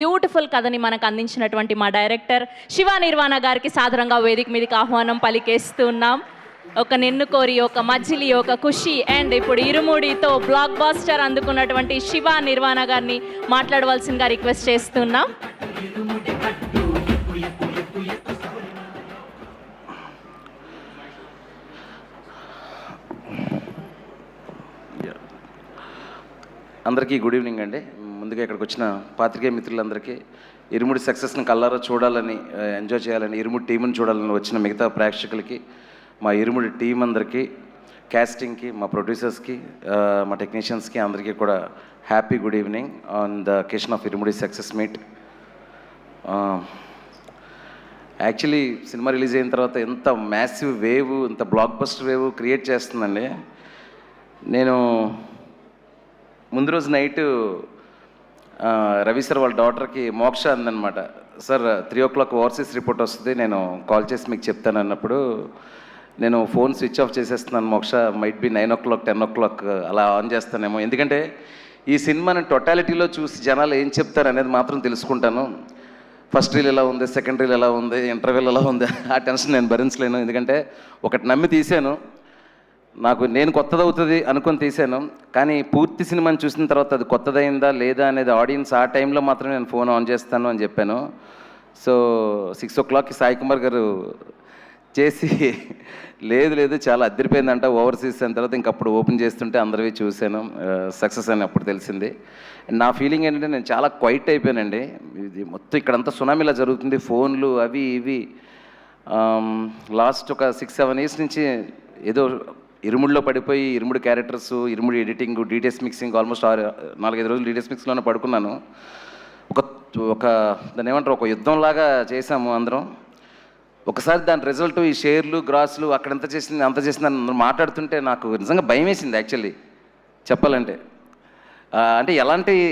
Beautiful కథని మనకు అందించినటువంటి మా డైరెక్టర్ శివ నిర్వాణ గారికి సాదరంగా వేదిక మీదకి ఆహ్వానం పలికేస్తున్నాం. ఒక నిన్ను కోరి, ఒక మజిలీ, ఒక ఖుషి అండ్ ఇప్పుడు ఇరుముడితో బ్లాక్ బాస్టర్ అందుకున్నటువంటి శివ నిర్వాణ గారిని మాట్లాడవలసిందిగా రిక్వెస్ట్ చేస్తున్నాం. అందరికీ గుడ్ ఈవినింగ్ అండి. ముందుగా ఇక్కడికి వచ్చిన పాత్రికేయ మిత్రులందరికీ, ఇరుముడి సక్సెస్ని కల్లారా చూడాలని, ఎంజాయ్ చేయాలని, ఇరుముడి టీంని చూడాలని వచ్చిన మిగతా ప్రేక్షకులకి, మా ఇరుముడి టీం అందరికీ, క్యాస్టింగ్కి, మా ప్రొడ్యూసర్స్కి, మా టెక్నీషియన్స్కి అందరికీ కూడా happy good evening on the occasion of irumudi success meet. Actually cinema release అయిన తర్వాత ఎంత మ్యాసివ్ వేవ్, ఇంత బ్లాక్ బస్టర్ వేవ్ క్రియేట్ చేస్తుందండి. నేను ముందు రోజు నైట్ రవి సార్ వాళ్ళ డాటర్కి మోక్ష అందనమాట, సార్ 3 o'clock ఓవర్సీస్ రిపోర్ట్ వస్తుంది, నేను కాల్ చేసి మీకు చెప్తాను అన్నప్పుడు, నేను ఫోన్ స్విచ్ ఆఫ్ చేసేస్తున్నాను మోక్ష, మైట్ బి 9 o'clock 10 o'clock అలా ఆన్ చేస్తానేమో, ఎందుకంటే ఈ సినిమాని టోటాలిటీలో చూసి జనాలు ఏం చెప్తారు అనేది మాత్రం తెలుసుకుంటాను. ఫస్ట్ రీల్ ఎలా ఉంది, సెకండ్ రీల్ ఎలా ఉంది, ఇంటర్వెల్ ఎలా ఉంది, ఆ టెన్షన్ నేను భరించలేను. ఎందుకంటే ఒకటి నమ్మి తీశాను, నేను కొత్తదవుతుంది అనుకొని తీశాను, కానీ పూర్తి సినిమాని చూసిన తర్వాత అది కొత్తదైందా లేదా అనేది ఆడియన్స్ ఆ టైంలో మాత్రం నేను ఫోన్ ఆన్ చేస్తాను అని చెప్పాను. సో 6 o'clockకి సాయి కుమార్ గారు చేసి లేదు చాలా అద్దరిపోయిందంట ఓవర్సీస్ అయిన తర్వాత ఇంకప్పుడు ఓపెన్ చేస్తుంటే అందరివి చూశాను, సక్సెస్ అని అప్పుడు తెలిసింది. నా ఫీలింగ్ ఏంటంటే నేను చాలా క్వైట్ అయిపోయానండి. ఇది మొత్తం ఇక్కడంతా సునామీలా జరుగుతుంది, ఫోన్లు అవి ఇవి. లాస్ట్ ఒక 6-7 years నుంచి ఏదో ఇరుముడిలో పడిపోయి, ఇరుముడి క్యారెక్టర్స్, ఇరుముడి ఎడిటింగ్, డీటెయిల్స్ మిక్సింగ్, ఆల్మోస్ట్ 4-5 రోజులు డీటెయిల్స్ మిక్స్లోనే పడుకున్నాను. ఒక దాన్ని ఏమంటారు, ఒక యుద్ధంలాగా చేశాము అందరం. ఒకసారి దాని రిజల్ట్, ఈ షేర్లు, గ్రాసులు, అక్కడ ఎంత చేసింది అంత చేసింది అని మాట్లాడుతుంటే నాకు నిజంగా భయం వేసింది యాక్చువల్లీ చెప్పాలంటే. అంటే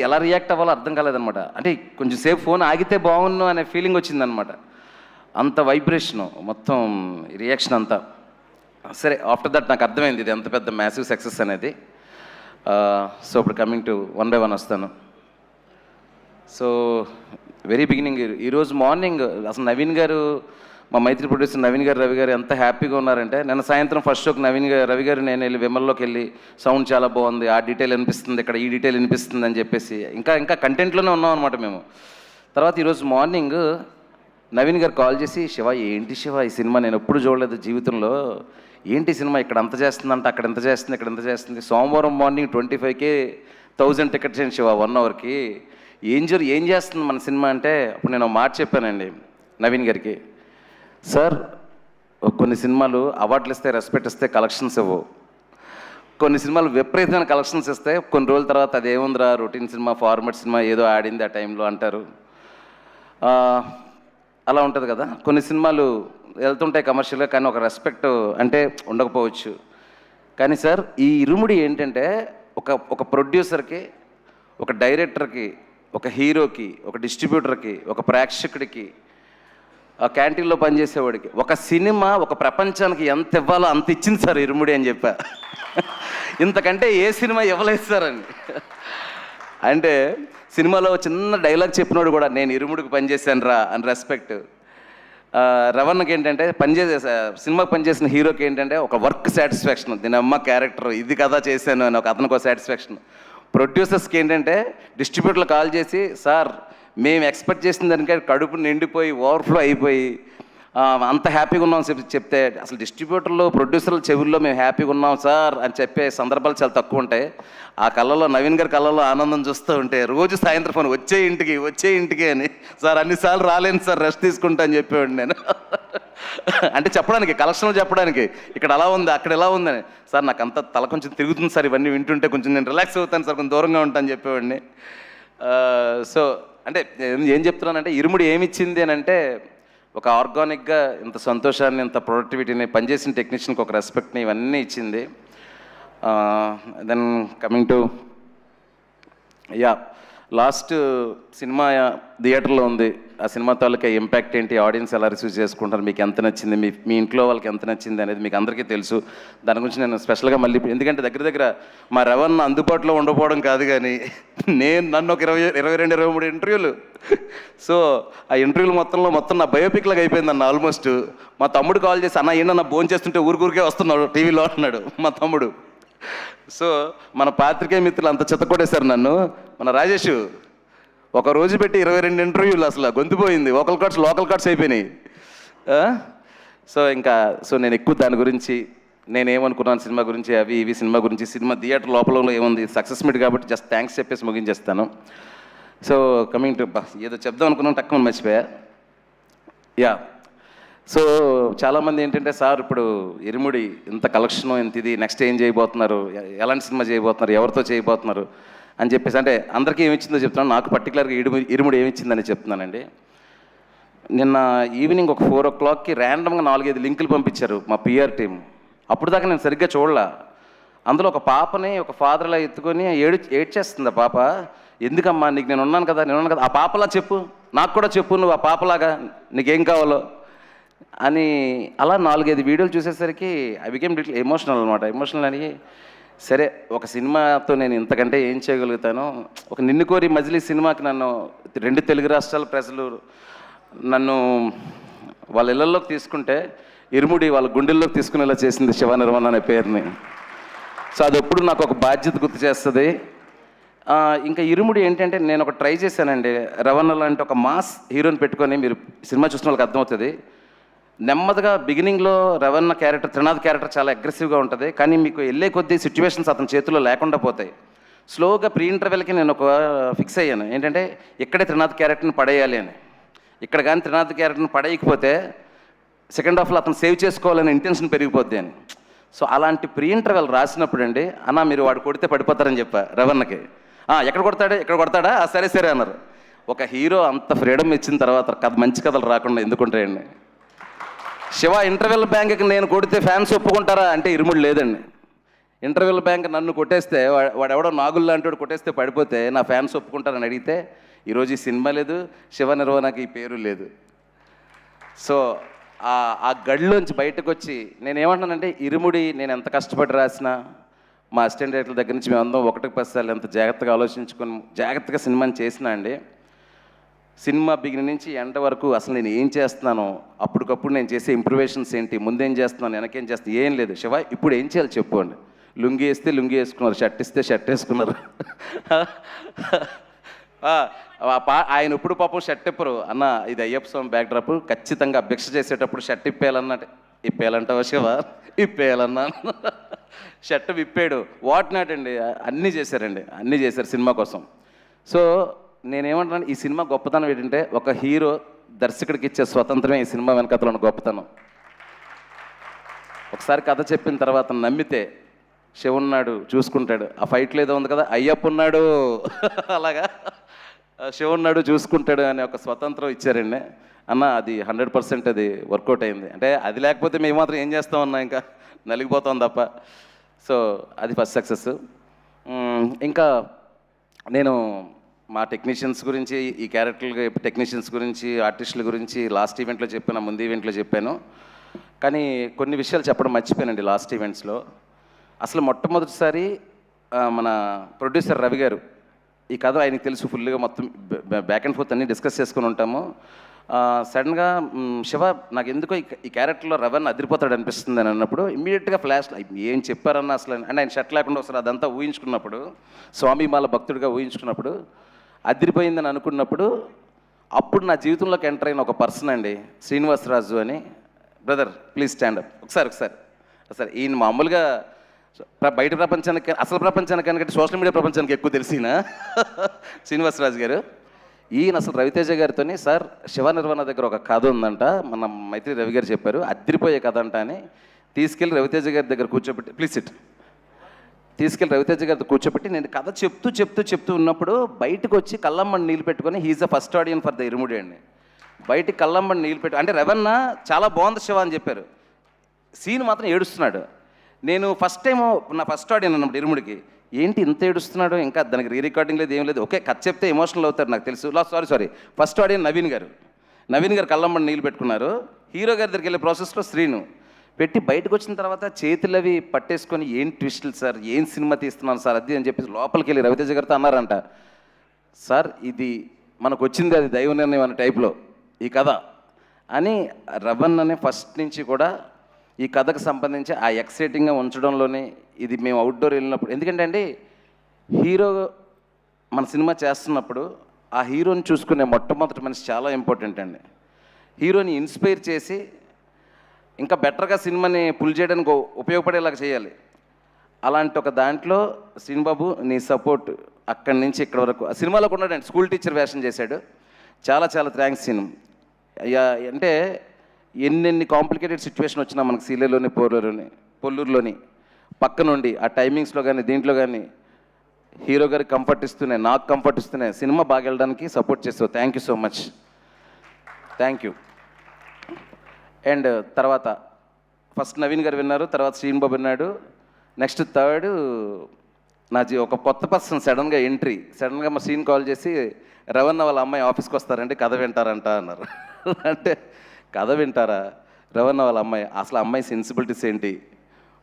ఎలా రియాక్ట్ అవ్వాలో అర్థం కాలేదనమాట. అంటే కొంచెం సేపు ఫోన్ ఆగితే బాగున్ను అనే ఫీలింగ్ వచ్చిందనమాట. అంత వైబ్రేషను మొత్తం రియాక్షన్ అంతా. సరే, ఆఫ్టర్ దట్ నాకు అర్థమైంది ఇది ఎంత పెద్ద మ్యాసివ్ సక్సెస్ అనేది. సో ఇప్పుడు కమింగ్ టు 1 by 1 వస్తాను. సో వెరీ బిగినింగ్, ఈరోజు మార్నింగ్ అసలు నవీన్ గారు, మా మైత్రి ప్రొడ్యూసర్ నవీన్ గారు, రవి గారు ఎంత హ్యాపీగా ఉన్నారంటే, నిన్న సాయంత్రం ఫస్ట్ షోకి రవి గారు నేను వెళ్ళి విమల్లోకి వెళ్ళి సౌండ్ చాలా బాగుంది, ఆ డీటెయిల్ అనిపిస్తుంది, ఇక్కడ ఈ డీటెయిల్ అనిపిస్తుంది అని చెప్పేసి ఇంకా కంటెంట్లోనే ఉన్నాం అనమాట మేము. తర్వాత ఈరోజు మార్నింగ్ నవీన్ గారు కాల్ చేసి, శివ ఏంటి శివ ఈ సినిమా నేను ఎప్పుడు చూడలేదు జీవితంలో, ఏంటి సినిమా ఇక్కడ అంత చేస్తుందంటే, అక్కడ ఎంత చేస్తుంది, ఇక్కడ ఎంత చేస్తుంది, సోమవారం మార్నింగ్ 25,000 టికెట్స్ అండి శివ 1 hourకి, ఏం చేస్తుంది మన సినిమా అంటే, అప్పుడు నేను మాట చెప్పానండి నవీన్ గారికి, సార్ కొన్ని సినిమాలు అవార్డులు ఇస్తే, రెస్పెక్ట్ ఇస్తే, కలెక్షన్స్ ఇవ్వవు, కొన్ని సినిమాలు విపరీతమైన కలెక్షన్స్ ఇస్తే కొన్ని రోజుల తర్వాత అదేముందిరా రొటీన్ సినిమా, ఫార్మాట్ సినిమా, ఏదో ఆడింది ఆ టైంలో అంటారు. అలా ఉంటుంది కదా, కొన్ని సినిమాలు వెళ్తుంటాయి కమర్షియల్గా, కానీ ఒక రెస్పెక్ట్ అంటే ఉండకపోవచ్చు. కానీ సార్ ఈ ఇరుముడి ఏంటంటే, ఒక ప్రొడ్యూసర్కి, ఒక డైరెక్టర్కి, ఒక హీరోకి, ఒక డిస్ట్రిబ్యూటర్కి, ఒక ప్రేక్షకుడికి, ఆ క్యాంటీన్లో పనిచేసేవాడికి, ఒక సినిమా ఒక ప్రపంచానికి ఎంత ఇవ్వాలో అంత ఇచ్చింది సార్ ఇరుముడి అని చెప్పా. ఇంతకంటే ఏ సినిమా ఇవ్వలేదు సార్ అని. అంటే సినిమాలో చిన్న డైలాగ్ చెప్పినోడు కూడా నేను ఇరుముడికి పనిచేశాను రా అని రెస్పెక్ట్. రవణ్కి ఏంటంటే సినిమాకి పనిచేసిన హీరోకి ఏంటంటే ఒక వర్క్ సాటిస్ఫాక్షన్, దీని అమ్మ క్యారెక్టర్ ఇది కదా చేశాను అని అతనికి ఒక సాటిస్ఫాక్షన్. ప్రొడ్యూసర్స్కి ఏంటంటే డిస్ట్రిబ్యూటర్లు కాల్ చేసి, సార్ మేము ఎక్స్పెక్ట్ చేసిన దానికంటే కడుపు నిండిపోయి ఓవర్ఫ్లో అయిపోయి అంత హ్యాపీగా ఉన్నాం చెప్తే, అసలు డిస్ట్రిబ్యూటర్లు, ప్రొడ్యూసర్ల చెవుల్లో మేము హ్యాపీగా ఉన్నాం సార్ అని చెప్పే సందర్భాలు చాలా తక్కువ ఉంటాయి. ఆ కళ్ళలో, నవీన్ గారి కళ్ళలో ఆనందం చూస్తూ ఉంటే రోజు సాయంత్రం ఫోన్ వచ్చే ఇంటికి అని, సార్ అన్నిసార్లు రాలేను సార్, రెస్ట్ తీసుకుంటా అని చెప్పేవాడు నేను. అంటే చెప్పడానికి, కలెక్షన్లు చెప్పడానికి, ఇక్కడ అలా ఉంది అక్కడ ఎలా ఉందని, సార్ నాకు అంత తల కొంచెం తిరుగుతుంది సార్, ఇవన్నీ వింటుంటే కొంచెం నేను రిలాక్స్ అవుతాను సార్, కొంచెం దూరంగా ఉంటాను చెప్పేవాడిని. సో అంటే ఏం చెప్తున్నానంటే, ఇరుముడి ఏమిచ్చింది అని అంటే, ఒక ఆర్గానిక్గా ఇంత సంతోషాన్ని, ఇంత ప్రొడక్టివిటీని, పనిచేసిన టెక్నీషియన్కి ఒక రెస్పెక్ట్ని, ఇవన్నీ ఇచ్చింది. Then coming to last cinema థియేటర్లో ఉంది. ఆ సినిమా తాలూకా ఇంపాక్ట్ ఏంటి, ఆడియన్స్ ఎలా రిసీవ్ చేసుకుంటారు, మీకు ఎంత నచ్చింది, మీ ఇంట్లో వాళ్ళకి ఎంత నచ్చింది అనేది మీకు అందరికీ తెలుసు. దాని గురించి నేను స్పెషల్గా మళ్ళీ, ఎందుకంటే దగ్గర మా రవణ అందుబాటులో ఉండకపోవడం కాదు, కానీ నన్ను ఒక 22-23 ఇంటర్వ్యూలు. సో ఆ ఇంటర్వ్యూలు మొత్తం నా బయోపిక్ లాగా అయిపోయింది అన్న ఆల్మోస్ట్. మా తమ్ముడు కాల్ చేసి, అన్న ఏంటన్నా భోజనం చేస్తుంటే ఊరికే వస్తున్నాడు టీవీలో అన్నాడు మా తమ్ముడు. సో మన పాత్రికేయ మిత్రులు అంత చెత్తకొట్టేశారు నన్ను. మన రాజేష్ ఒక రోజు పెట్టి 22 ఇంటర్వ్యూలు, అసలు గొంతుపోయింది. లోకల్ కార్డ్స్ అయిపోయినాయి. సో నేను ఎక్కువ దాని గురించి నేనేమనుకున్నాను సినిమా గురించి, అవి ఇవి సినిమా గురించి, సినిమా థియేటర్ లోపల ఏముంది, సక్సెస్ మీట్ కాబట్టి జస్ట్ థ్యాంక్స్ చెప్పేసి ముగించేస్తాను. సో కమింగ్ టు, ఏదో చెప్దాం అనుకున్నాను టక్కున మర్చిపోయా. యా, సో చాలామంది ఏంటంటే, సార్ ఇప్పుడు ఇరుముడి ఇంత కలెక్షన్, ఇంత ఇది, నెక్స్ట్ ఏం చేయబోతున్నారు, ఎలాంటి సినిమా చేయబోతున్నారు, ఎవరితో చేయబోతున్నారు అని చెప్పేసి, అంటే అందరికీ ఏమిచ్చిందో చెప్తున్నాను, నాకు పర్టికులర్గా ఇరుముడి ఏమిచ్చిందని చెప్తున్నానండి. నిన్న ఈవినింగ్ ఒక 4 o'clockకి ర్యాండమ్గా 4-5 లింకులు పంపించారు మా పిఆర్ టీం. అప్పుడు దాకా నేను సరిగ్గా చూడలా. అందులో ఒక పాపని ఒక ఫాదర్లా ఎత్తుకొని ఏడ్చేస్తుంది ఆ పాప. ఎందుకమ్మా, నీకు నేను ఉన్నాను కదా, ఆ పాపలా చెప్పు, నాకు కూడా చెప్పు, నువ్వు ఆ పాపలాగా నీకేం కావాలో అని. అలా 4-5 వీడియోలు చూసేసరికి ఐ బికేమ్ లిటిల్ ఎమోషనల్ అనమాట. ఎమోషనల్ అని, సరే ఒక సినిమాతో నేను ఇంతకంటే ఏం చేయగలుగుతాను. ఒక నిన్ను కోరి మజిలీ సినిమాకి నన్ను 2 తెలుగు రాష్ట్రాల ప్రజలు నన్ను వాళ్ళ ఇళ్లలోకి తీసుకుంటే, ఇరుముడి వాళ్ళ గుండెల్లోకి తీసుకునేలా చేసింది శివ నిర్వాణ అనే పేరుని. సో అది ఎప్పుడు నాకు ఒక బాధ్యత గుర్తు చేస్తుంది. ఇంకా ఇరుముడి ఏంటంటే, నేను ఒక ట్రై చేశానండి. రవణ లాంటి ఒక మాస్ హీరోని పెట్టుకొని, మీరు సినిమా చూసిన వాళ్ళకి అర్థమవుతుంది, నెమ్మదిగా బిగినింగ్లో రవణ క్యారెక్టర్, త్రినాథ్ క్యారెక్టర్ చాలా అగ్రెసివ్గా ఉంటుంది, కానీ మీకు వెళ్ళే కొద్దీ సిచ్యువేషన్స్ అతని చేతుల్లో లేకుండా పోతాయి. స్లోగా ప్రీ ఇంటర్వెల్కి నేను ఒక ఫిక్స్ అయ్యాను, ఏంటంటే ఇక్కడే త్రినాథ్ క్యారెక్టర్ని పడేయాలి అని. ఇక్కడ కానీ త్రినాథ్ క్యారెక్టర్ని పడేయకపోతే సెకండ్ హాఫ్లో అతను సేవ్ చేసుకోవాలని ఇంటెన్షన్ పెరిగిపోద్ది అని. సో అలాంటి ప్రీ ఇంటర్వెల్ రాసినప్పుడు అండి, అన్న మీరు వాడు కొడితే పడిపోతారని చెప్పా రవణకి. ఎక్కడ కొడతాడా సరే అన్నారు. ఒక హీరో అంత ఫ్రీడమ్ ఇచ్చిన తర్వాత మంచి కథలు రాకుండా ఎందుకుంటాయండి. శివ ఇంటర్వెల్ బ్యాంక్కి నేను కొడితే ఫ్యాన్స్ ఒప్పుకుంటారా అంటే ఇరుముడు లేదండి. ఇంటర్వెల్ బ్యాంక్ నన్ను కొట్టేస్తే, వాడెవడో నాగుల్ లాంటి కొట్టేస్తే పడిపోతే నా ఫ్యాన్స్ ఒప్పుకుంటారని అడిగితే, ఈరోజు ఈ సినిమా లేదు, శివ నిర్వాణకి ఈ పేరు లేదు. సో ఆ గడిలోంచి బయటకు వచ్చి నేనేమంటున్నానంటే, ఇరుముడి నేను ఎంత కష్టపడి రాసినా, మా అసిస్టెంట్ డైరెక్టర్ దగ్గర నుంచి మేమందరం 1-10 సార్లు ఎంత జాగ్రత్తగా ఆలోచించుకొని జాగ్రత్తగా సినిమాని చేసినా అండి, సినిమా బిగినింగ్ నుంచి ఎండ్ వరకు అసలు నేను ఏం చేస్తున్నానో, అప్పటికప్పుడు నేను చేసే ఇంప్రూవేషన్స్ ఏంటి, ముందేం చేస్తున్నాను, వెనకేం చేస్తాను, ఏం లేదు. శివ ఇప్పుడు ఏం చేయాలి చెప్పు అండి. లుంగి వేస్తే లుంగి వేసుకున్నారు, షర్ట్ ఇస్తే షర్ట్ వేసుకున్నారు. ఆయన ఇప్పుడు పాపం షర్ట్ ఇప్పరు. అన్న ఇది అయ్యప్ప స్వామి బ్యాక్డ్రాప్, ఖచ్చితంగా భిక్ష చేసేటప్పుడు షర్ట్ ఇప్పేయాలంటావా శివ, ఇప్పేయాలన్నా. షర్ట్ విప్పాడు, వాట్ నాట్ అండి, అన్నీ చేశారు సినిమా కోసం. సో నేనేమంటున్నాను, ఈ సినిమా గొప్పతనం ఏంటంటే, ఒక హీరో దర్శకుడికి ఇచ్చే స్వతంత్రమే ఈ సినిమా వెనకతలో ఉన్న గొప్పతనం. ఒకసారి కథ చెప్పిన తర్వాత నమ్మితే శివ ఉన్నాడు చూసుకుంటాడు. ఆ ఫైట్లో ఏదో ఉంది కదా, అయ్యప్ప ఉన్నాడు అలాగా శివ ఉన్నాడు చూసుకుంటాడు అనే ఒక స్వతంత్రం ఇచ్చారండి అన్న. అది 100% అది వర్కౌట్ అయింది. అంటే అది లేకపోతే మేము మాత్రం ఏం చేస్తామన్నా, ఇంకా నలిగిపోతాం తప్ప. సో అది ఫస్ట్ సక్సెస్. ఇంకా నేను మా టెక్నీషియన్స్ గురించి, ఈ క్యారెక్టర్లు టెక్నీషియన్స్ గురించి, ఆర్టిస్టుల గురించి లాస్ట్ ఈవెంట్లో చెప్పాను, ముందు ఈవెంట్లో చెప్పాను. కానీ కొన్ని విషయాలు చెప్పడం మర్చిపోయానండి లాస్ట్ ఈవెంట్స్లో. అసలు మొట్టమొదటిసారి మన ప్రొడ్యూసర్ రవి గారు, ఈ కథ ఆయనకి తెలుసు ఫుల్గా, మొత్తం బ్యాక్ అండ్ ఫోర్త్ అన్నీ డిస్కస్ చేసుకుని ఉంటాము. సడన్గా శివ నాకు ఎందుకో ఈ క్యారెక్టర్లో రవణ అదిరిపోతాడు అనిపిస్తుంది అని అన్నప్పుడు ఇమ్మీడియట్గా ఫ్లాష్ ఏం చెప్పారన్న అసలు అంటే ఆయన షర్ట్ లేకుండా ఒకసారి అదంతా ఊహించుకున్నప్పుడు, స్వామిమాల భక్తుడిగా ఊహించుకున్నప్పుడు, అదిరిపోయిందని అనుకున్నప్పుడు, అప్పుడు నా జీవితంలోకి ఎంటర్ అయిన ఒక పర్సన్ అండి శ్రీనివాసరాజు అని. Brother please stand up. ఒకసారి ఈయన మామూలుగా బయట ప్రపంచానికి, అసలు ప్రపంచానికి కనుక సోషల్ మీడియా ప్రపంచానికి ఎక్కువ తెలిసిన శ్రీనివాసరాజు గారు. ఈయన అసలు రవితేజ గారితో, సార్ శివ నిర్వాణ దగ్గర ఒక కథ ఉందంట, మన మైత్రి రవి గారు చెప్పారు, అదిరిపోయే కథ అంట అని తీసుకెళ్ళి రవితేజ గారి దగ్గర కూర్చోబెట్టి, ప్లీజ్ సిట్, తీసుకెళ్ళి రవితేజ గారితో కూర్చోబెట్టి నేను కథ చెప్తూ ఉన్నప్పుడు బయటకు వచ్చి కళ్ళమ్మని నీళ్ళు పెట్టుకొని, he is the first audience for the Irumudi అండి. బయటికి కళ్ళమ్మని నీళ్ళు పెట్టు అంటే, రవణ చాలా బాగుంది శివ అని చెప్పారు, సీన్ మాత్రం ఏడుస్తున్నాడు. నేను ఫస్ట్ టైం నా ఫస్ట్ ఆడియన్ అన్నప్పుడు ఇరుముడికి ఏంటి ఇంత ఏడుస్తున్నాడు, ఇంకా దానికి రీ రికార్డింగ్ లేదు, ఏం లేదు, ఓకే కథ చెప్తే ఎమోషనల్ అవుతారు నాకు తెలుసు. సారీ ఫస్ట్ ఆడియన్ నవీన్ గారు కళ్ళమ్మని నీళ్ళు పెట్టుకున్నారు. హీరో గారి దగ్గరికి వెళ్ళే ప్రాసెస్లో శ్రీను పెట్టి బయటకు వచ్చిన తర్వాత చేతులు అవి పట్టేసుకొని ఏం ట్విస్టులు సార్, ఏం సినిమా తీస్తున్నాను సార్ అది అని చెప్పేసి లోపలికి వెళ్ళి రవితేజ గారితో అన్నారంట, సార్ ఇది మనకు వచ్చింది అది దైవ నిర్ణయం అనే టైప్లో ఈ కథ అని. రవణ్ అనే ఫస్ట్ నుంచి కూడా ఈ కథకు సంబంధించి ఆ ఎక్సైటింగ్గా ఉంచడంలోనే ఇది మేము అవుట్డోర్ వెళ్ళినప్పుడు, ఎందుకంటే అండి హీరో మన సినిమా చేస్తున్నప్పుడు ఆ హీరోని చూసుకునే మొట్టమొదటి మనిషి చాలా ఇంపార్టెంట్ అండి. హీరోని ఇన్స్పైర్ చేసి ఇంకా బెటర్గా సినిమాని పుల్ చేయడానికి ఉపయోగపడేలాగా చేయాలి. అలాంటి ఒక దాంట్లో శ్రీనుబాబు నీ సపోర్ట్ అక్కడి నుంచి ఇక్కడ వరకు. ఆ సినిమాలో ఉన్నాడండి, స్కూల్ టీచర్ వేషం చేశాడు. చాలా చాలా థ్యాంక్స్ సీను. అంటే ఎన్నెన్ని కాంప్లికేటెడ్ సిచ్యువేషన్ వచ్చినా మనకు సీలేలోని పొల్లూరులోని పక్క నుండి ఆ టైమింగ్స్లో కానీ దీంట్లో కానీ హీరో గారికి కంఫర్ట్ ఇస్తూనే నాకు కంఫర్ట్ ఇస్తూనే సినిమా బాగా వెళ్ళడానికి సపోర్ట్ చేస్తావు. Thank you so much, thank you. And తర్వాత ఫస్ట్ నవీన్ గారు విన్నారు, తర్వాత శ్రీనుబాబు విన్నాడు. నెక్స్ట్ థర్డ్ ఒక కొత్త పర్సన్ సడన్గా ఎంట్రీ. సడన్గా మా శ్రీన్ కాల్ చేసి రవణ వాళ్ళ అమ్మాయి ఆఫీస్కి వస్తారంటే కథ వింటారంట అన్నారు. అంటే కథ వింటారా, రవణ వాళ్ళ అమ్మాయి, అసలు అమ్మాయి సెన్సిబిలిటీస్ ఏంటి,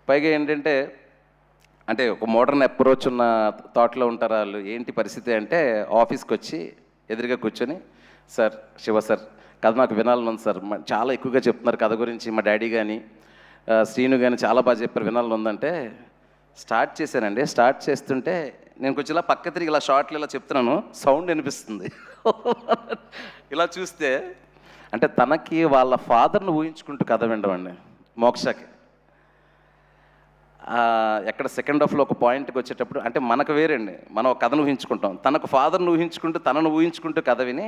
పైగా ఏంటంటే అంటే ఒక మోడర్న్ అప్రోచ్ ఉన్న థాట్లో ఉంటారు వాళ్ళు. ఏంటి పరిస్థితి అంటే ఆఫీస్కి వచ్చి ఎదురుగా కూర్చొని, సార్ శివ సార్ కథ నాకు వినాలని ఉంది సార్, చాలా ఎక్కువగా చెప్తున్నారు కథ గురించి, మా డాడీ కానీ శ్రీను కానీ చాలా బాగా చెప్పారు, వినాలని ఉందంటే స్టార్ట్ చేశానండి. స్టార్ట్ చేస్తుంటే నేను కొంచెం ఇలా పక్క తిరిగి ఇలా షార్ట్లు ఇలా చెప్తున్నాను, సౌండ్ వినిపిస్తుంది. ఇలా చూస్తే అంటే తనకి వాళ్ళ ఫాదర్ని ఊహించుకుంటూ కథ వినడం మోక్షకి. ఎక్కడ సెకండ్ హాఫ్లో ఒక పాయింట్కి వచ్చేటప్పుడు అంటే మనకు వేరండి, మనం ఒక కథను ఊహించుకుంటాం, తనకు ఫాదర్ని ఊహించుకుంటూ తనను ఊహించుకుంటూ కథ విని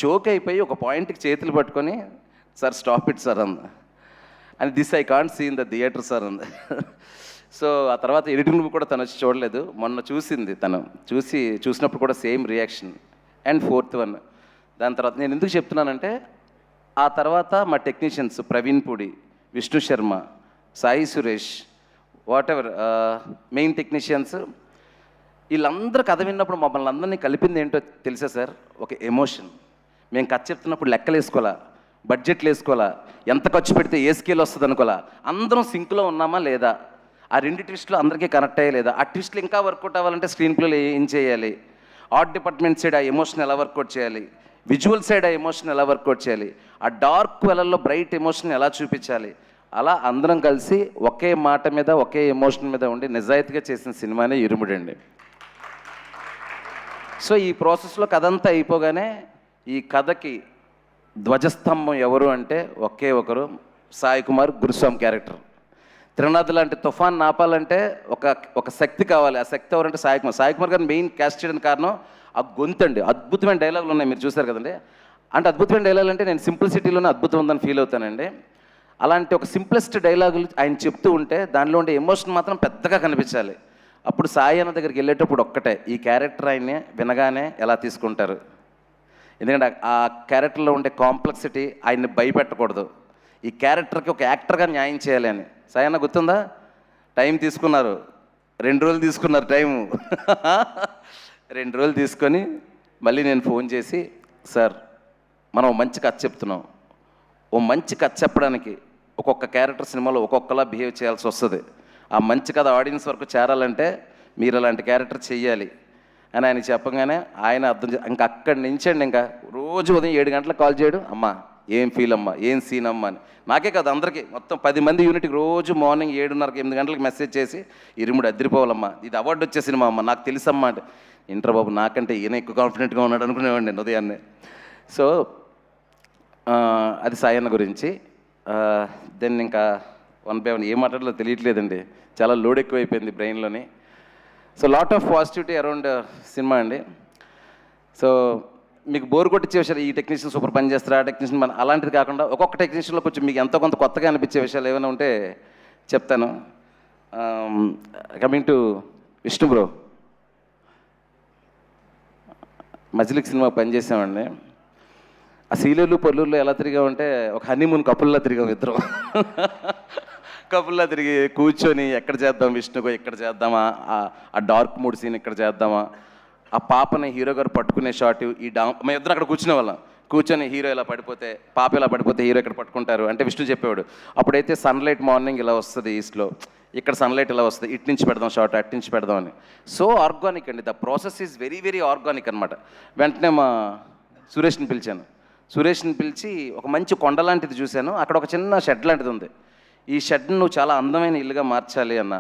చోక్ అయిపోయి ఒక పాయింట్కి చేతులు పట్టుకొని సార్ స్టాప్ ఇట్ సార్ అంది. And this I can't see in the theatre sir అంది. సో ఆ తర్వాత ఎడిటింగ్ కూడా తను వచ్చి చూడలేదు, మొన్న చూసింది. తను చూసినప్పుడు కూడా same reaction. And fourth one దాని తర్వాత నేను ఎందుకు చెప్తున్నానంటే ఆ తర్వాత మా technicians Praveen Pudi, Vishnu Sharma, Sai Suresh, what ever main technicians, వీళ్ళందరూ కథ విన్నప్పుడు మమ్మల్ని అందరినీ కలిపింది ఏంటో తెలుసా సార్, ఒక ఎమోషన్. మేము కథ చెప్తున్నప్పుడు లెక్కలు వేసుకోవాలా, బడ్జెట్లు వేసుకోవాలా, ఎంత ఖర్చు పెడితే ఏ స్కేల్ వస్తుంది అనుకోవాలా, అందరం సింక్లో ఉన్నామా లేదా, ఆ రెండు ట్విస్టులు అందరికీ కనెక్ట్ అయ్యే లేదా, ఆ ట్విస్టులు ఇంకా వర్కౌట్ అవ్వాలంటే స్క్రీన్ ప్లేలో ఏం చేయాలి, ఆర్ట్ డిపార్ట్మెంట్ సైడ్ ఆ ఎమోషన్ ఎలా వర్కౌట్ చేయాలి, విజువల్ సైడ్ ఆ ఎమోషన్ ఎలా వర్కౌట్ చేయాలి, ఆ డార్క్ వెలల్లో బ్రైట్ ఎమోషన్ ఎలా చూపించాలి, అలా అందరం కలిసి ఒకే మాట మీద ఒకే ఎమోషన్ మీద ఉండి నిజాయితీగా చేసిన సినిమానే ఇరుముడండి. సో ఈ ప్రాసెస్లో కథ అంతా అయిపోగానే ఈ కథకి ధ్వజస్తంభం ఎవరు అంటే ఒకే ఒకరు, సాయి కుమార్ గురుస్వామి క్యారెక్టర్. త్రినాథ్ లాంటి తుఫాన్ నాపాలంటే ఒక శక్తి కావాలి, ఆ శక్తి ఎవరంటే సాయి కుమార్ గారిని మెయిన్ క్యాస్ట్ చేయడానికి కారణం ఆ గొంతండి. అద్భుతమైన డైలాగులు ఉన్నాయి, మీరు చూశారు కదండి. అంటే అద్భుతమైన డైలాగులు అంటే నేను సింప్లిసిటీలోనే అద్భుతం ఉందని ఫీల్ అవుతానండి. అలాంటి ఒక సింప్లెస్ట్ డైలాగులు ఆయన చెప్తూ ఉంటే దానిలో ఉండే ఎమోషన్ మాత్రం పెద్దగా కనిపించాలి. అప్పుడు సాయి అన్న దగ్గరికి వెళ్ళేటప్పుడు ఒక్కటే, ఈ క్యారెక్టర్ ఆయన్ని వినగానే ఎలా తీసుకుంటారు, ఎందుకంటే ఆ క్యారెక్టర్లో ఉండే కాంప్లెక్సిటీ ఆయన్ని భయపెట్టకూడదు, ఈ క్యారెక్టర్కి ఒక యాక్టర్గా న్యాయం చేయాలి అని. సాయి అన్న గుర్తుందా, టైం తీసుకున్నారు, 2 రోజులు తీసుకున్నారు టైము. 2 రోజులు తీసుకొని మళ్ళీ నేను ఫోన్ చేసి, సార్ మనం మంచి కథ చెప్తున్నాం, ఓ మంచి కథ చెప్పడానికి ఒక్కొక్క క్యారెక్టర్ సినిమాలో ఒక్కొక్కలా బిహేవ్ చేయాల్సి వస్తుంది, ఆ మంచి కథ ఆడియన్స్ వరకు చేరాలంటే మీరు అలాంటి క్యారెక్టర్ చెయ్యాలి అని ఆయన చెప్పగానే ఆయన అర్థం ఇంకా అక్కడి నుంచి అండి ఇంకా రోజు ఉదయం 7 గంటలకు కాల్ చేయడం, అమ్మా ఏం ఫీల్ అమ్మా, ఏం సీన్ అమ్మా అని. నాకే కాదు అందరికీ, మొత్తం 10 మంది యూనిట్కి రోజు మార్నింగ్ 7:30, 8 గంటలకు మెసేజ్ చేసి, ఇరుముడు అద్దరిపోవాలమ్మా, ఇది అవార్డు వచ్చే సినిమా అమ్మా, నాకు తెలుసమ్మా అంటే, ఇంటర్ బాబు నాకంటే ఈయన ఎక్కువ కాన్ఫిడెంట్గా ఉన్నాడు అనుకునేవాడిని నేను ఉదయాన్నే. సో అది సాయి అన్న గురించి. దెన్ ఇంకా 1 by 1 ఏం మాట్లాడాలో తెలియట్లేదండి, చాలా లోడ్ ఎక్కువైపోయింది బ్రెయిన్లోని. So lot of positivity around cinema అండి. సో మీకు బోర్ కొట్టించే విషయాలు, ఈ టెక్నీషియన్ సూపర్ పని చేస్తారు, ఆ టెక్నీషియన్ మన అలాంటిది కాకుండా ఒక్కొక్క టెక్నీషియన్లో కొంచెం మీకు ఎంతో కొంత కొత్తగా అనిపించే విషయాలు ఏమైనా ఉంటే చెప్తాను. కమింగ్ టు విష్ణు బ్రో, మజిలిక్ సినిమా పనిచేసామండి. ఆ సీలేరు పొల్లూరులో ఎలా తిరిగామంటే ఒక హనీమూన్ కపుల్లో తిరిగాం ఇద్దరం. కబుర్లా తిరిగి కూర్చొని ఎక్కడ చేద్దాం విష్ణుగో, ఇక్కడ చేద్దామా, ఆ డార్క్ మూడ్ సీన్ ఇక్కడ చేద్దామా, ఆ పాపని హీరో గారు పట్టుకునే షాట్, మేము ఇద్దరు అక్కడ కూర్చునే వాళ్ళం. కూర్చొని హీరో ఇలా పడిపోతే, పాప ఇలా పడిపోతే హీరో ఇక్కడ పట్టుకుంటారు అంటే విష్ణు చెప్పేవాడు. అప్పుడైతే సన్లైట్ మార్నింగ్ ఇలా వస్తుంది ఈస్ట్లో, ఇక్కడ సన్లైట్ ఇలా వస్తుంది, ఇటు నుంచి పెడదాం షార్ట్, అటు నుంచి పెడదాం అని. సో ఆర్గానిక్ అండి, the process is very very organic అనమాట. వెంటనే మా సురేష్ని పిలిచాను. సురేష్ని పిలిచి ఒక మంచి కొండ లాంటిది చూశాను, అక్కడ ఒక చిన్న షెడ్ లాంటిది ఉంది, ఈ షెడ్ను నువ్వు చాలా అందమైన ఇల్లుగా మార్చాలి అన్న.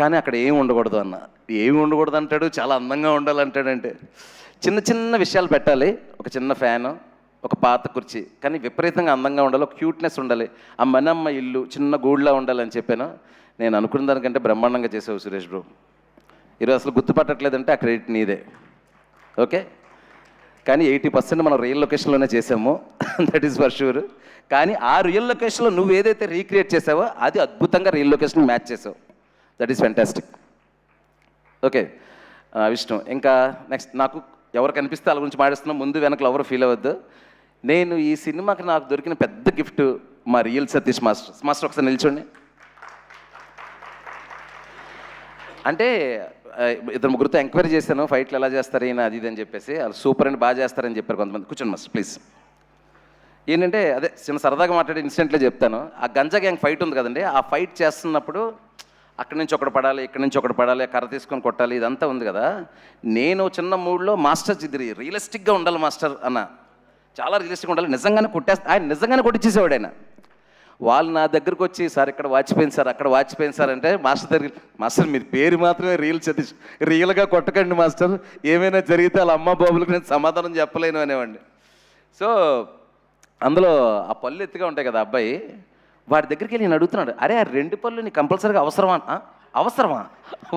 కానీ అక్కడ ఏం ఉండకూడదు అన్న. ఏమి ఉండకూడదు అంటాడు, చాలా అందంగా ఉండాలంటాడంటే. చిన్న చిన్న విషయాలు పెట్టాలి, ఒక చిన్న ఫ్యాను, ఒక పాత కుర్చీ, కానీ విపరీతంగా అందంగా ఉండాలి, ఒక క్యూట్నెస్ ఉండాలి, ఆ మనమ్మ ఇల్లు చిన్న గూడులా ఉండాలని చెప్పాను. నేను అనుకున్న దానికంటే బ్రహ్మాండంగా చేసావు సురేష్ బ్రో. ఈరోజు అసలు గుర్తుపట్టట్లేదంటే ఆ క్రెడిట్ నీదే. ఓకే, కానీ 80% మనం రియల్ లొకేషన్లోనే చేసాము, దట్ ఈస్ ఫర్ షూర్. కానీ ఆ రియల్ లొకేషన్లో నువ్వు ఏదైతే రీక్రియేట్ చేసావో అది అద్భుతంగా రియల్ లొకేషన్ మ్యాచ్ చేసావు, that is fantastic. Okay Vishnu, ఇంకా నెక్స్ట్ నాకు ఎవరు కనిపిస్తే వాళ్ళ గురించి మాట్లాడుతున్నా, ముందు వెనకలు ఎవరు ఫీల్ అవ్వద్దు. నేను ఈ సినిమాకి నాకు దొరికిన పెద్ద గిఫ్ట్ మా రియల్ సతీష్ మాస్టర్ ఒకసారి నిల్చోండి. అంటే ఇద్దరు ముగ్గురితో ఎంక్వైరీ చేశాను, ఫైట్లు ఎలా చేస్తారు ఈయన అది ఇది అని చెప్పేసి. వాళ్ళు సూపర్ అండి, బాగా చేస్తారని చెప్పారు కొంతమంది. కూర్చోండి మాస్టర్ ప్లీజ్. ఏంటంటే అదే చిన్న సరదాగా మాట్లాడే ఇన్సిడెంట్లో చెప్తాను. ఆ గంజా గ్యాంగ్ ఫైట్ ఉంది కదండి, ఆ ఫైట్ చేస్తున్నప్పుడు అక్కడి నుంచి ఒకటి పడాలి, ఇక్కడి నుంచి ఒకటి పడాలి, కర్ర తీసుకొని కొట్టాలి, ఇదంతా ఉంది కదా. నేను చిన్న మూడ్లో మాస్టర్ ఇది రియలిస్టిక్గా ఉండాలి మాస్టర్ అన్న, చాలా రియలిస్టిక్గా ఉండాలి, నిజంగానే ఆయన నిజంగానే కొట్టించేసేవాడు ఆయన. వాళ్ళు నా దగ్గరకు వచ్చి సార్ ఇక్కడ వాచిపోయింది సార్, అక్కడ వాచిపోయింది సార్ అంటే, మాస్టర్ దగ్గర మాస్టర్ మీరు పేరు మాత్రమే రియల్ సతీష్, రియల్గా కొట్టకండి మాస్టర్, ఏమైనా జరిగితే వాళ్ళ అమ్మ బాబులకు నేను సమాధానం చెప్పలేను అనేవాడిని. సో అందులో ఆ పళ్ళు ఎత్తుగా ఉంటాయి కదా అబ్బాయి, వాడి దగ్గరికి వెళ్ళి నేను అడుగుతున్నాడు, అరే ఆ 2 పళ్ళు నీకు కంపల్సరీగా అవసరమా? అవసరమా?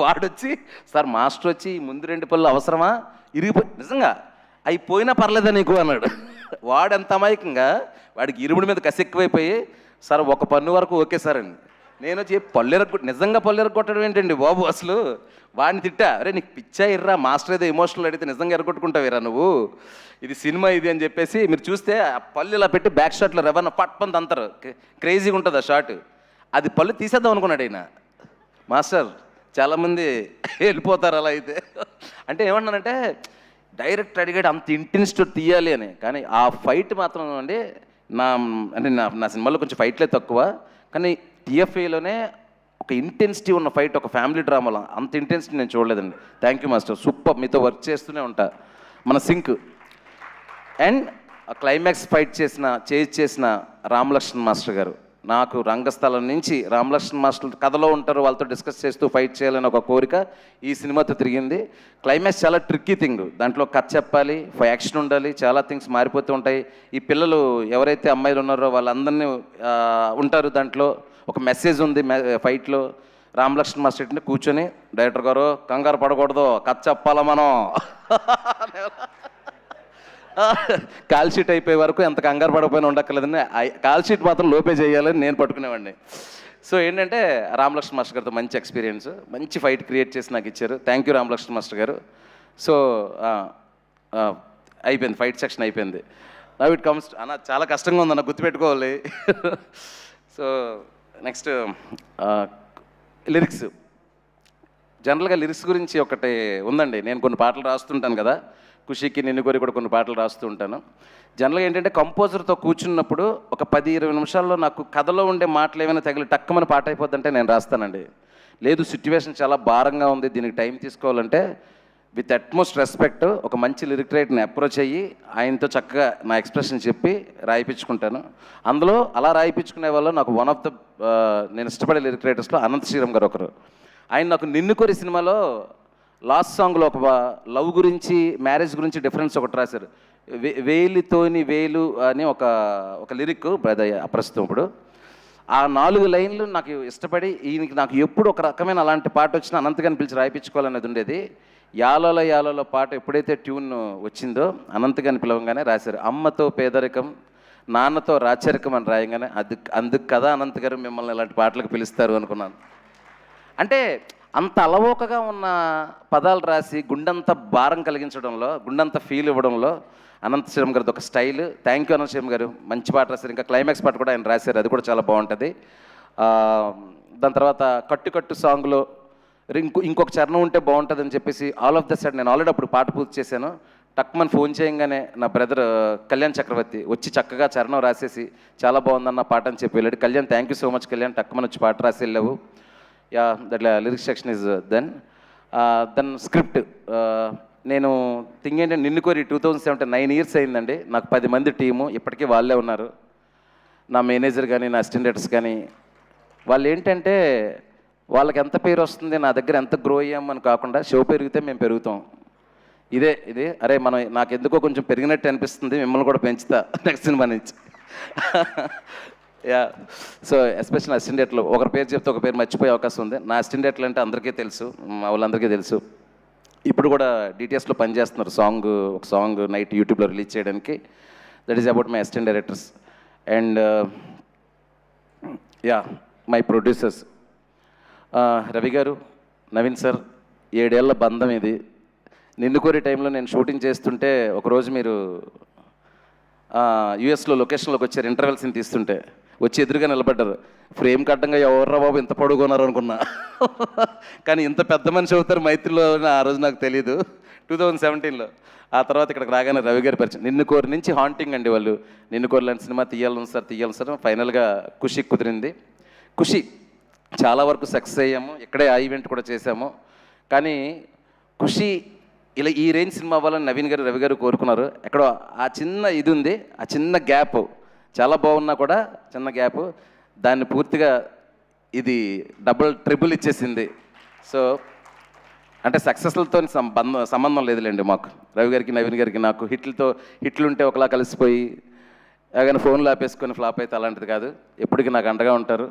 వాడొచ్చి సార్ మాస్టర్ వచ్చి ముందు 2 పళ్ళు అవసరమా, ఇరిగిపోయి నిజంగా అవి పోయినా పర్లేదా నీకు అన్నాడు. వాడంత అమాయకంగా, వాడికి ఇరుముడి మీద కసి ఎక్కువైపోయి సార్ ఒక పన్ను వరకు ఓకే సార్ అండి. నేను వచ్చి నిజంగా పళ్ళు ఎరగొట్టడం ఏంటండి బాబు అసలు. వాడిని తిట్టా, అరే నీకు పిచ్చా ఇర్రా, మాస్టర్ ఏదో ఎమోషనల్ అడిగితే నిజంగా ఎరగొట్టుకుంటావేరా నువ్వు, ఇది సినిమా ఇది అని చెప్పేసి. మీరు చూస్తే ఆ పళ్ళు ఇలా పెట్టి బ్యాక్ షాట్లో రెవెన్ పట్పంది అంటారు, క్రేజీగా ఉంటుంది ఆ షాట్. అది పళ్ళు తీసేద్దాం అనుకున్నాడు ఆయన. మాస్టర్ చాలామంది వెళ్ళిపోతారు అలా అయితే. అంటే ఏమన్నానంటే డైరెక్ట్ అడిగాడు అంత ఇంటెన్సిటీ తీయాలి అని, కానీ ఆ ఫైట్ మాత్రం అండి నా సినిమాలో కొంచెం ఫైట్లే తక్కువ, కానీ టీఎఫ్ఏలోనే ఒక ఇంటెన్సిటీ ఉన్న ఫైట్, ఒక ఫ్యామిలీ డ్రామాలో అంత ఇంటెన్సిటీ నేను చూడలేదండి. థ్యాంక్ యూ మాస్టర్, సూపర్, మీతో వర్క్ చేస్తూనే ఉంటా, మన సింక్. అండ్ క్లైమాక్స్ ఫైట్ చేసిన రామలక్ష్మణ్ మాస్టర్ గారు, నాకు రంగస్థలం నుంచి రామలక్ష్మణ్ మాస్టర్ కథలో ఉంటారు, వాళ్ళతో డిస్కస్ చేస్తూ ఫైట్ చేయాలని ఒక కోరిక ఈ సినిమాతో తిరిగింది. క్లైమాక్స్ చాలా ట్రిక్కీ థింగ్, దాంట్లో కథ చెప్పాలి, యాక్షన్ ఉండాలి, చాలా థింగ్స్ మారిపోతూ ఉంటాయి. ఈ పిల్లలు ఎవరైతే అమ్మాయిలు ఉన్నారో వాళ్ళందరినీ ఉంటారు, దాంట్లో ఒక మెసేజ్ ఉంది ఫైట్లో. రామలక్ష్మణ్ మాస్టర్ ఏంటంటే కూర్చొని, డైరెక్టర్ గారు కంగారు పడకూడదు, కథ చెప్పాలా మనం, కాల్ షీట్ అయిపోయే వరకు ఎంత కంగారు పడకపోయినా ఉండక్కర్లేదని, కాల్ షీట్ మాత్రం లోపే చేయాలని నేను పట్టుకునేవాడిని. సో ఏంటంటే రామలక్ష్మణ్ మాస్టర్ గారితో మంచి ఎక్స్పీరియన్స్, మంచి ఫైట్ క్రియేట్ చేసి నాకు ఇచ్చారు. థ్యాంక్ యూ రామలక్ష్మణ్ మాస్టర్ గారు. సో అయిపోయింది, ఫైట్ సెక్షన్ అయిపోయింది. నవ్ ఇట్ కమ్స్ అన్న, చాలా కష్టంగా ఉందన్న, గుర్తుపెట్టుకోవాలి. So next lyrics. జనరల్గా లిరిక్స్ గురించి ఒకటి ఉందండి, నేను కొన్ని పాటలు రాస్తుంటాను కదా, ఖుషీకి నిన్ను కోరి కూడా కొన్ని పాటలు రాస్తూ ఉంటాను. జనరల్గా ఏంటంటే కంపోజర్తో కూర్చున్నప్పుడు ఒక 10-20 నిమిషాల్లో నాకు కథలో ఉండే మాటలు ఏమైనా తగిలి టక్కమని పాట అయిపోద్దంటే నేను రాస్తానండి. లేదు సిచ్యువేషన్ చాలా భారంగా ఉంది, దీనికి టైం తీసుకోవాలంటే విత్ అట్మోస్ట్ రెస్పెక్ట్ ఒక మంచి లిరిక్ రైటర్ని అప్రోచ్ అయ్యి ఆయనతో చక్కగా నా ఎక్స్ప్రెషన్ చెప్పి రాయిపించుకుంటాను. అందులో అలా రాయిపించుకునే వాళ్ళు నాకు వన్ ఆఫ్ ద నేను ఇష్టపడే లిరిక్ రైటర్స్లో అనంత్ శ్రీరామ్ గారు ఒకరు. ఆయన నాకు నిన్ను కోరి సినిమాలో లాస్ట్ సాంగ్లో ఒక లవ్ గురించి, మ్యారేజ్ గురించి డిఫరెన్స్ ఒకటి రాశారు. వేలితోని వేలు అని ఒక లిరిక్ ప్రస్తుతం ఇప్పుడు. ఆ 4 లైన్లు నాకు ఇష్టపడి ఈయనకి నాకు ఎప్పుడు ఒక రకమైన అలాంటి పాట వచ్చినా అనంతగాని పిలిచి రాయిపించుకోవాలనేది ఉండేది. యాలలో యాలలో పాట ఎప్పుడైతే ట్యూన్ వచ్చిందో అనంతగాని పిలవంగానే రాశారు. అమ్మతో పేదరికం, నాన్నతో రాచరికం అని రాయంగానే అందుకు కదా అనంత్ గారు మిమ్మల్ని ఇలాంటి పాటలకు పిలుస్తారు అనుకున్నాను. అంటే అంత అలవోకగా ఉన్న పదాలు రాసి గుండెంత భారం కలిగించడంలో, గుండెంత ఫీల్ ఇవ్వడంలో అనంత శ్రీరామ్ గారిది ఒక style. Thank you Anantha Sriram గారు, మంచి పాట రాశారు. ఇంకా క్లైమాక్స్ పాట కూడా ఆయన రాశారు, అది కూడా చాలా బాగుంటుంది. దాని తర్వాత కట్టు సాంగ్లో ఇంకొక చరణం ఉంటే బాగుంటుందని చెప్పేసి ఆల్ ఆఫ్ ద సైడ్ నేను ఆల్రెడీ అప్పుడు పాట పూర్తి చేశాను. టక్మని ఫోన్ చేయంగానే నా బ్రదర్ కళ్యాణ్ చక్రవర్తి వచ్చి చక్కగా చరణం రాసేసి చాలా బాగుందన్న పాట అని చెప్పి వెళ్ళాడు. Kalyan thank you so much Kalyan, టక్మని వచ్చి పాట రాసి వెళ్ళావు. Yeah that lyrics section is then script. నేను థింగ్ ఏంటంటే నిన్ను కోరి 2017 9 years అయిందండి. నాకు 10 మంది టీము, ఇప్పటికీ వాళ్ళే ఉన్నారు. నా మేనేజర్ కానీ నా అసిస్టెంట్ డైరెక్టర్స్ కానీ వాళ్ళు ఏంటంటే వాళ్ళకి ఎంత పేరు వస్తుంది, నా దగ్గర ఎంత గ్రో అయ్యామని కాకుండా షో పెరిగితే మేము పెరుగుతాం. ఇదే అరే మనం నాకు ఎందుకో కొంచెం పెరిగినట్టు అనిపిస్తుంది, మిమ్మల్ని కూడా పెంచుతా నెక్స్ట్ సినిమా నుంచి. యా సో ఎస్పెషల్ అసిస్టెంట్ డైరెక్టర్లు ఒకరి పేరు చెప్తే ఒక పేరు మర్చిపోయే అవకాశం ఉంది. నా అసిస్టెంట్ డైరెక్టర్లు అంటే అందరికీ తెలుసు, మా వాళ్ళందరికీ తెలుసు. ఇప్పుడు కూడా డిటిఎస్లో పనిచేస్తున్నారు. ఒక సాంగ్ నైట్ యూట్యూబ్లో రిలీజ్ చేయడానికి. That is about my assistant directors and yeah my producers. Ravi గారు, నవీన్ సార్, 7 ఏళ్ల బంధం ఇది. నిన్ను కోరి టైంలో నేను షూటింగ్ చేస్తుంటే ఒకరోజు మీరు యూఎస్లో లొకేషన్లోకి వచ్చారు, ఇంటర్వెల్ సీన్ తీస్తుంటే వచ్చి ఎదురుగా నిలబడ్డారు. ఫ్రేమ్ కట్టంగా ఎవర్రా బాబు ఇంత పొడుగున్నారు అనుకున్నా, కానీ ఇంత పెద్ద మనిషి అవుతారు మైత్రిలో ఆ రోజు నాకు తెలీదు, 2017లో. ఆ తర్వాత ఇక్కడికి రాగానే రవి గారి పరిచయం. నిన్ను కోరి నుంచి హాంటింగ్ అండి వాళ్ళు. నిన్ను కోరి లాంటి సినిమా తీయాలని సార్ ఫైనల్గా ఖుషి కుదిరింది. ఖుషి చాలా వరకు సక్సెస్ అయ్యాము, ఇక్కడే ఆ ఈవెంట్ కూడా చేశాము. కానీ ఖుషి ఇలా ఈ రేంజ్ సినిమా అవ్వాలని నవీన్ గారు రవి గారు కోరుకున్నారు. ఎక్కడో ఆ చిన్న ఇది ఉంది, ఆ చిన్న గ్యాప్ చాలా బాగున్నా కూడా చిన్న గ్యాప్ దాన్ని పూర్తిగా ఇది డబుల్ ట్రిపుల్ ఇచ్చేసింది. సో అంటే సక్సెస్లతో సంబంధం లేదులేండి మాకు, రవి గారికి నవీన్ గారికి నాకు. హిట్లు ఉంటే ఒకలా కలిసిపోయి కానీ ఫోన్లో ఆపేసుకొని ఫ్లాప్ అయితే అలాంటిది కాదు. ఎప్పటికీ నాకు అండగా ఉంటారు,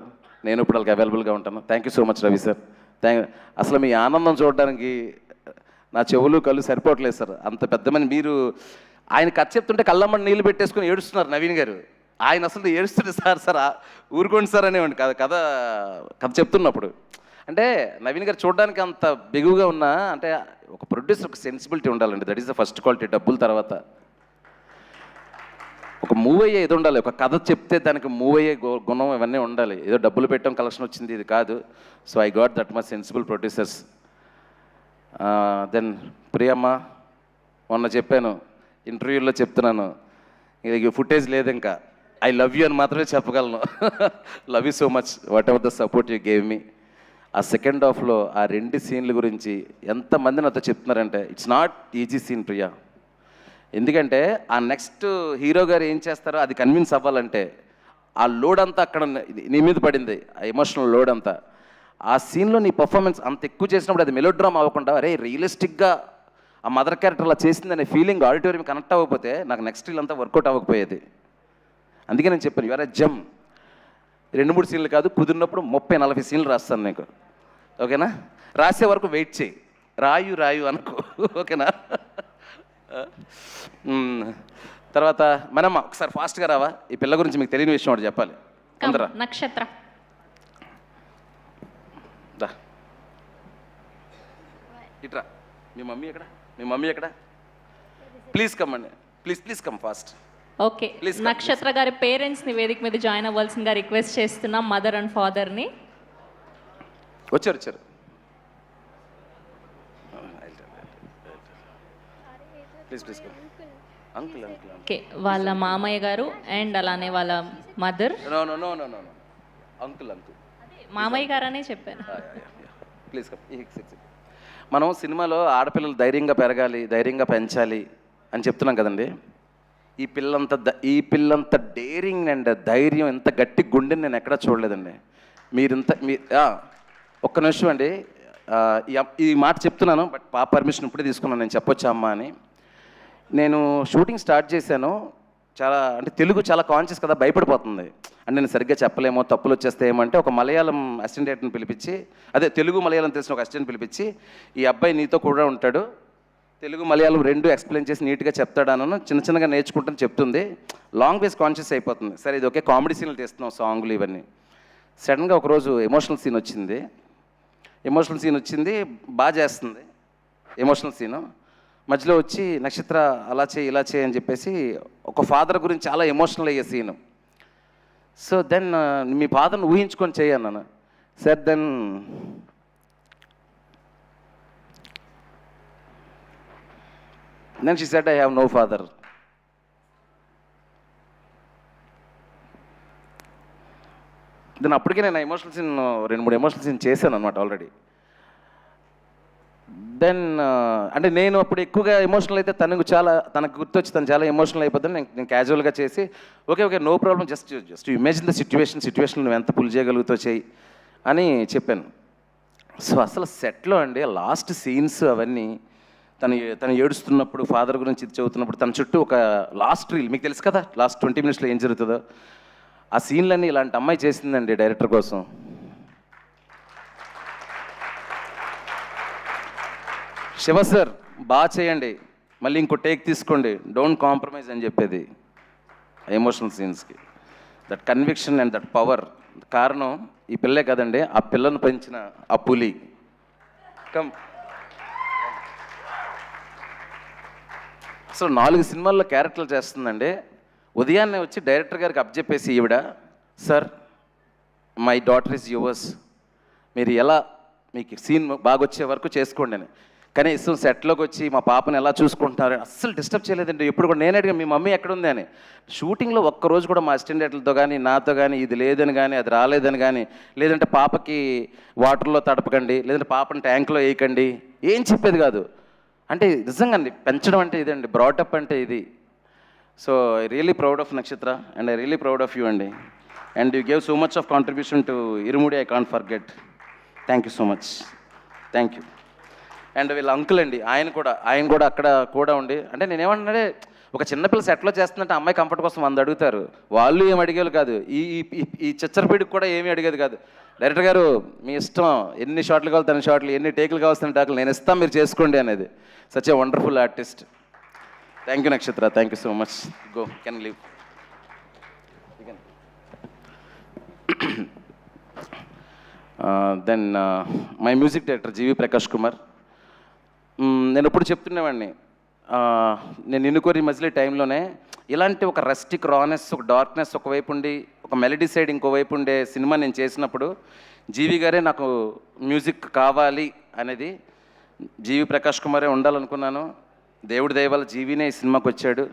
నేను ఇప్పుడు వాళ్ళకి అవైలబుల్గా ఉంటాను. Thank you so much Ravi sir. అసలు మీ ఆనందం చూడడానికి నా చెవులు కళ్ళు సరిపోవట్లేదు సార్. అంత పెద్ద మంది మీరు ఆయన కథ చెప్తుంటే కళ్ళమ్మని నీళ్ళు పెట్టేసుకుని ఏడుస్తున్నారు నవీన్ గారు. ఆయన అసలు ఏడుస్తుంటే సార్ ఊరుకోండి సార్ అనేవాడి కథ చెప్తున్నప్పుడు. అంటే నవీన్ గారు చూడడానికి అంత బిగువుగా ఉన్నా అంటే ఒక ప్రొడ్యూసర్ ఒక సెన్సిబిలిటీ ఉండాలండి. That is the first quality. డబ్బుల తర్వాత ఒక మూవ్ అయ్యే ఇది ఉండాలి. ఒక కథ చెప్తే దానికి మూవ్ అయ్యే గుణం ఇవన్నీ ఉండాలి. ఏదో డబ్బులు పెట్టడం కలెక్షన్ వచ్చింది ఇది కాదు. So I got that much sensible producers. Then Priyamma, మొన్న చెప్పాను ఇంటర్వ్యూలో చెప్తున్నాను, ఇది ఫుటేజ్ లేదు ఇంకా, ఐ లవ్ యూ అని మాత్రమే చెప్పగలను. Love you so much what ever the support you gave me. ఆ సెకండ్ హాఫ్లో ఆ 2 సీన్ల గురించి ఎంతమంది నాతో చెప్తున్నారంటే it's not easy scene Priya. ఎందుకంటే ఆ నెక్స్ట్ హీరో గారు ఏం చేస్తారో అది కన్విన్స్ అవ్వాలంటే ఆ లోడ్ అంతా అక్కడ నీ మీద పడింది, ఆ ఎమోషనల్ లోడ్ అంతా. ఆ సీన్లో నీ పర్ఫార్మెన్స్ అంత ఎక్కువ చేసినప్పుడు అది మెలోడ్రామా అవ్వకుండా అరే రియలిస్టిక్గా ఆ మదర్ క్యారెక్టర్ అలా చేసిందనే ఫీలింగ్ ఆడిటోరియం కనెక్ట్ అవ్వకపోతే నాకు నెక్స్ట్ రీల్ అంతా వర్కౌట్ అవ్వకపోయేది. అందుకే నేను చెప్పాను యు ఆర్ ఎ జమ్. 2-3 సీన్లు కాదు, కుదిరినప్పుడు 30-40 సీన్లు రాస్తాను నీకు, ఓకేనా? రాసే వరకు వెయిట్ చేయి, రాయు అనుకో, ఓకేనా? తర్వాత మనమ్మ ఒకసారి ఫాస్ట్గా రావా, ఈ పిల్ల గురించి మీకు తెలియని విషయం ఒకటి చెప్పాలి. అందరా నక్షత్ర ఇట్రా. మీ మమ్మీ ఎక్కడ? ప్లీజ్ కమ్ అండి, ప్లీజ్ కమ్ ఫాస్ట్. ఓకే, నక్షత్ర గారి పేరెంట్స్ని వేదిక మీద జాయిన్ అవ్వాల్సిందిగా రిక్వెస్ట్ చేస్తున్నాం, మదర్ అండ్ ఫాదర్ని. వచ్చారు. Please uncle. ఓకే, వాళ్ళ మామయ్య గారు అండ్ అలానే వాళ్ళ మదర్. నో అంకుల్ మామయ్య గారు అనే చెప్పాను. ప్లీజ్ మనం సినిమాలో ఆడపిల్లలు ధైర్యంగా పెరగాలి, ధైర్యంగా పెంచాలి అని చెప్తున్నాం కదండి. ఈ పిల్లంత డేరింగ్ అండ్ ధైర్యం, ఎంత గట్టి గుండెని నేను ఎక్కడా చూడలేదండి. ఒక్క నిమిషం అండి, ఈ మాట చెప్తున్నాను బట్ పాప పర్మిషన్ ఇప్పుడే తీసుకున్నాను, నేను చెప్పొచ్చా అమ్మా అని. నేను షూటింగ్ స్టార్ట్ చేశాను, చాలా అంటే తెలుగు చాలా కాన్షియస్ కదా, భయపడిపోతుంది. అంటే నేను సరిగ్గా చెప్పలేమో, తప్పులు వచ్చేస్తాయేమో ఒక మలయాళం అసిస్టెంట్ డైరెక్టర్ని పిలిపించి, అదే తెలుగు మలయాళం తెలిసిన ఒక అసిస్టెంట్ పిలిపించి, ఈ అబ్బాయి నీతో కూడా ఉంటాడు, తెలుగు మలయాళం 2 ఎక్స్ప్లెయిన్ చేసి నీట్గా చెప్తాడాను, చిన్నగా నేర్చుకుంటాను చెప్తుంది. లాంగ్వేజ్ కాన్షియస్ అయిపోతుంది. సరే ఇది ఓకే, కామెడీ సీన్లు తీస్తున్నాం, సాంగ్లు ఇవన్నీ. సడన్గా ఒకరోజు ఎమోషనల్ సీన్ వచ్చింది, బాగా చేస్తుంది ఎమోషనల్ సీను. మధ్యలో వచ్చి నక్షత్ర అలా చేయి ఇలా చేయి అని చెప్పేసి ఒక ఫాదర్ గురించి చాలా ఎమోషనల్ అయ్యే సీన్. సో దెన్ మీ ఫాదర్ని ఊహించుకొని చేయన్నాను sir. Then she said I have no father. Then అప్పటికే నేను ఎమోషనల్ సీన్ 2-3 ఎమోషనల్ సీన్ చేశాను అనమాట ఆల్రెడీ. దెన్ అంటే నేను అప్పుడు ఎక్కువగా ఎమోషనల్ అయితే తనకు గుర్తొచ్చి తను చాలా ఎమోషనల్ అయిపోతుంది. నేను క్యాజువల్గా చేసి okay no problem, just imagine the situation నువ్వు ఎంత పుల్ చేయగలుగుతావు చేయి అని చెప్పాను. సో అసలు సెట్లో అండి లాస్ట్ సీన్స్ అవన్నీ తను ఏడుస్తున్నప్పుడు ఫాదర్ గురించి ఇది చదువుతున్నప్పుడు తన చుట్టూ ఒక లాస్ట్ రీల్, మీకు తెలుసు కదా లాస్ట్ 20 minutesలో ఏం జరుగుతుందో, ఆ సీన్లన్నీ ఇలాంటి అమ్మాయి చేసిందండి డైరెక్టర్ కోసం. శివ సార్ బాగా చేయండి, మళ్ళీ ఇంకో టేక్ తీసుకోండి, డోంట్ కాంప్రమైజ్ అని చెప్పేది ఎమోషనల్ సీన్స్కి. That conviction and that power కారణం ఈ పిల్లే కదండి, ఆ పిల్లను పెంచిన ఆ పులి. కమ్ అసలు 4 సినిమాల్లో క్యారెక్టర్లు చేస్తుందండి. ఉదయాన్నే వచ్చి డైరెక్టర్ గారికి అప్పచెప్పేసి ఈవిడ, sir my daughter is yours, మీరు ఎలా మీకు సీన్ బాగా వచ్చే వరకు చేసుకోండి అని. కనీసం సెట్లోకి వచ్చి మా పాపను ఎలా చూసుకుంటున్నారు అస్సలు డిస్టర్బ్ చేయలేదండి. ఎప్పుడు కూడా నేను అడిగాను మీ మమ్మీ ఎక్కడుంది అని. షూటింగ్లో ఒక్కరోజు కూడా మా అసిస్టెంట్ డైరెక్టర్లతో కానీ నాతో కానీ ఇది లేదని కానీ అది రాలేదని కానీ, లేదంటే పాపకి వాటర్లో తడపకండి, లేదంటే పాపని ట్యాంక్లో వేయకండి, ఏం చెప్పేది కాదు. అంటే నిజంగా అండి పెంచడం అంటే ఇదండి, బ్రాటప్ అంటే ఇది. So I really proud of Nakshatra and I really proud of you అండి. And you gave so much of contribution to Irumudi, I can't forget. Thank you so much, thank you. And వీళ్ళ అంకుల్ అండి, ఆయన కూడా అక్కడ కూడా ఉండి, అంటే నేనేమన్నాడే ఒక చిన్నపిల్ల సెట్లో చేస్తుందంటే అమ్మాయి కంఫర్ట్ కోసం 100 అడుగుతారు, వాళ్ళు ఏమి అడిగేది కాదు. ఈ చిచ్చరపీడికి కూడా ఏమీ అడిగేది కాదు. డైరెక్టర్ గారు మీ ఇష్టం, ఎన్ని షాట్లు కావాలి తన షాట్లు, ఎన్ని టేకులు కావాల్సిన టేకులు నేను ఇస్తాను, మీరు చేసుకోండి అనేది. Such a wonderful artist. Thank you Nakshatra, thank you so much. Go can leave. Then my music director GV Prakash Kumar. నేను ఎప్పుడు చెప్తున్నవాడిని, నేను నిన్నుకోరి మజిలీ టైంలోనే ఇలాంటి ఒక రస్టిక్ రానెస్, ఒక డార్క్నెస్ ఒకవైపు ఉండి, ఒక మెలడీ సైడ్ ఇంకోవైపు ఉండే సినిమా నేను చేసినప్పుడు జీవి గారే నాకు మ్యూజిక్ కావాలి అనేది, జీవి ప్రకాష్ కుమారే ఉండాలనుకున్నాను. దేవుడి దయ వల్ల జీవినే ఈ సినిమాకి వచ్చాడు.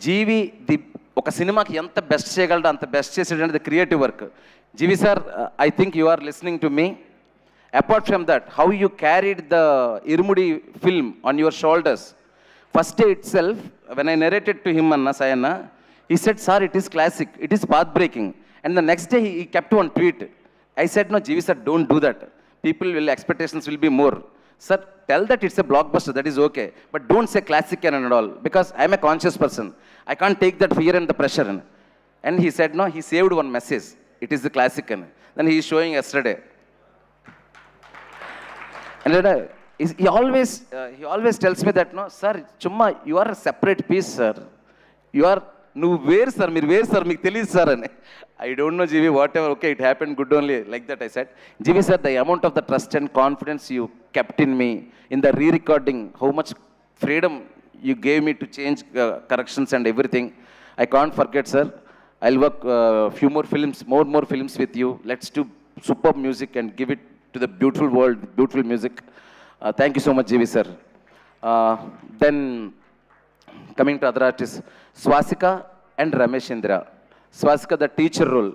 జీవి ఒక సినిమాకి ఎంత బెస్ట్ చేయగలడో అంత బెస్ట్ చేసాడు అనేది creative work. GV sir, I think you are listening to me. Apart from that, how you carried the Irumudi film on your shoulders. First day itself, when I narrated to him, Anna Sayana, he said, sir, it is classic, it is path-breaking. And the next day, he kept one tweet. I said, no, Jeevi sir, don't do that. Expectations will be more. Sir, tell that it's a blockbuster, that is okay. But don't say classic and all, because I'm a conscious person. I can't take that fear and the pressure. And he said, no, he saved one message. It is the classic. Then he is showing yesterday. And he always tells me that, no, sir, chumma, you are a separate piece, sir. You are, no, where, sir, meer where, sir, meek teliyadu, sir. I don't know, Jeevi, whatever, okay, it happened good only, like that I said. Jeevi, sir, the amount of the trust and confidence you kept in me, in the re-recording, how much freedom you gave me to change corrections and everything, I can't forget, sir. I'll work few more films with you. Let's do superb music and give it to the beautiful world, beautiful music. Thank you so much, Jeevi sir. Then coming to other artists, Swasika and Ramesh Indra. Swasika, the teacher role.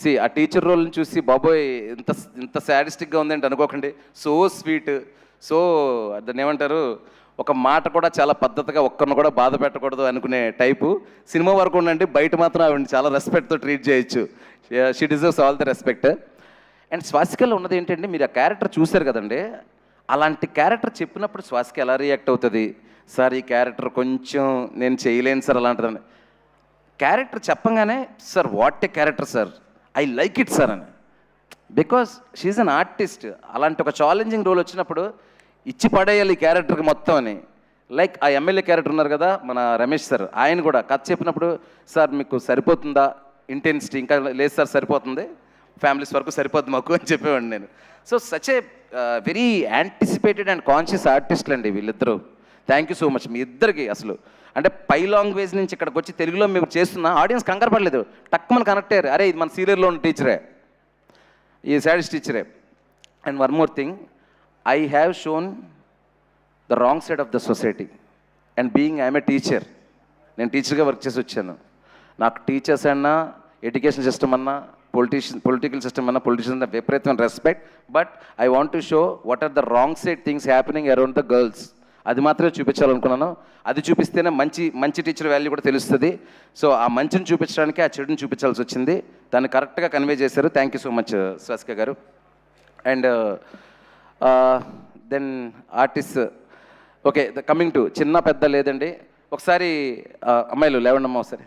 See, ఆ teacher రోల్ని చూసి బాబోయ్ ఇంత సాడిస్టిక్గా ఉందంటే అనుకోకండి. So sweet, so దాన్ని ఏమంటారు, ఒక మాట కూడా చాలా పద్ధతిగా ఒక్కరిని కూడా బాధ పెట్టకూడదు అనుకునే టైపు. సినిమా వరకు ఉండండి, బయట మాత్రం ఆవిడ చాలా రెస్పెక్ట్తో ట్రీట్ చేయొచ్చు. She deserves all the respect. And స్వాసికలో ఉన్నది ఏంటంటే, మీరు ఆ క్యారెక్టర్ చూశారు కదండి, అలాంటి క్యారెక్టర్ చెప్పినప్పుడు స్వాసిక ఎలా రియాక్ట్ అవుతుంది, సార్ ఈ క్యారెక్టర్ కొంచెం నేను చేయలేను సార్ అలాంటిదని. క్యారెక్టర్ చెప్పంగానే, sir what a character sir, I like it sir అని. Because she is an artist. అలాంటి ఒక ఛాలెంజింగ్ రోల్ వచ్చినప్పుడు ఇచ్చి పడేయాలి ఈ క్యారెక్టర్కి మొత్తం అని. లైక్ ఆ ఎమ్మెల్యే క్యారెక్టర్ ఉన్నారు కదా మన రమేష్ సార్, ఆయన కూడా కథ చెప్పినప్పుడు, సార్ మీకు సరిపోతుందా ఇంటెన్సిటీ, ఇంకా లేదు సార్ సరిపోతుంది, ఫ్యామిలీస్ వరకు సరిపోతుంది మాకు అని చెప్పేవాడిని నేను. So such a very anticipated and conscious ఆర్టిస్ట్లు అండి వీళ్ళిద్దరూ. థ్యాంక్ యూ సో మచ్ మీ ఇద్దరికి. అసలు అంటే పై లాంగ్వేజ్ నుంచి ఇక్కడికి వచ్చి తెలుగులో మేము చేస్తున్న ఆడియన్స్ కంగారు పడలేదు, టక్ మన కనెక్ట్ అయ్యారు. అరే ఇది మన సీరియల్లో ఉన్న టీచరే, ఈ సాడిస్ట్ టీచరే. And one more thing, I have shown the wrong side of the society and being I'm a teacher. నేను టీచర్గా వర్క్ చేసి వచ్చాను. నాకు టీచర్స్ అన్నా, ఎడ్యుకేషన్ సిస్టమ్ అన్నా, పొలిటికల్ సిస్టమ్ అన్నా, పొలిటీషియన్స్ విపరీతమైన respect. But I want to show what are the wrong side things happening around the girls. అది మాత్రమే చూపించాలనుకున్నాను. అది చూపిస్తేనే మంచి టీచర్ వాల్యూ కూడా తెలుస్తుంది. సో ఆ మంచిని చూపించడానికి ఆ చెడుని చూపించాల్సి వచ్చింది. దాన్ని కరెక్ట్గా కన్వే చేశారు. Thank you so much Swasika గారు. And then artist, okay, coming to చిన్న పెద్ద లేదండి. ఒకసారి అమ్మాయిలు లేవండమ్మా, ఒకసారి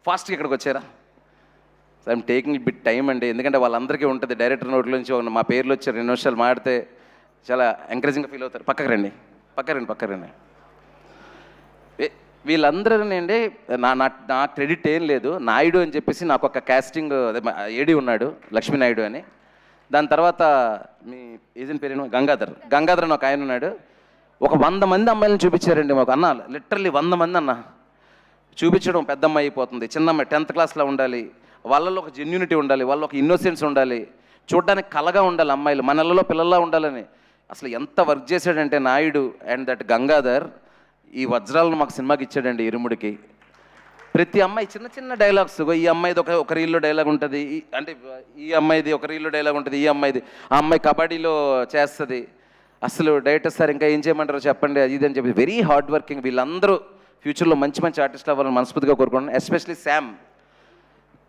ఫాస్ట్గా ఇక్కడికి వచ్చారా. So I'm taking bit time అండి, ఎందుకంటే వాళ్ళందరికీ ఉంటుంది డైరెక్టర్ నోట్ల నుంచి మా పేర్లు వచ్చి 2 నిమిషాలు మాడితే చాలా ఎంకరేజింగ్గా ఫీల్ అవుతారు. పక్కకు రండి. వీళ్ళందరూ అండి నా క్రెడిట్ ఏం లేదు. నాయుడు అని చెప్పేసి నాకు ఒక కాస్టింగ్ ఏడి ఉన్నాడు, లక్ష్మీ నాయుడు అని. దాని తర్వాత మీ ఏజెంట్ పేరేమో గంగాధర్ అని ఒక ఆయన ఉన్నాడు. ఒక 100 మంది అమ్మాయిలను చూపించారండి మాకు. అన్న లిటరల్లీ 100 మంది అన్న చూపించడం పెద్ద అమ్మాయి అయిపోతుంది. చిన్న అమ్మాయి 10th క్లాస్లో ఉండాలి, వాళ్ళలో ఒక జెన్యూనిటీ ఉండాలి, వాళ్ళలో ఒక ఇన్నోసెన్స్ ఉండాలి, చూడడానికి కలగా ఉండాలి అమ్మాయిలు, మనలలో పిల్లల్లా ఉండాలని. అసలు ఎంత వర్క్ చేశాడంటే నాయుడు అండ్ దట్ గంగాధర్ ఈ వజ్రాలను మాకు సినిమాకి ఇచ్చాడండి ఇరుముడికి. ప్రతి అమ్మాయి చిన్న చిన్న డైలాగ్స్, ఈ అమ్మాయిది ఒక రీల్లో డైలాగ్ ఉంటుంది, అంటే ఈ అమ్మాయిది ఒక రీల్లో డైలాగ్ ఉంటుంది, ఈ అమ్మాయిది ఆ అమ్మాయి కబడ్డీలో చేస్తుంది. అసలు డైరెక్టర్ సార్ ఇంకా ఏం చేయమంటారో చెప్పండి అది ఇది అని చెప్పి వెరీ హార్డ్ వర్కింగ్. వీళ్ళందరూ ఫ్యూచర్లో మంచి ఆర్టిస్టులు అవ్వాలని మనస్ఫూర్తిగా కోరుకుంటున్నాను. Especially Sam.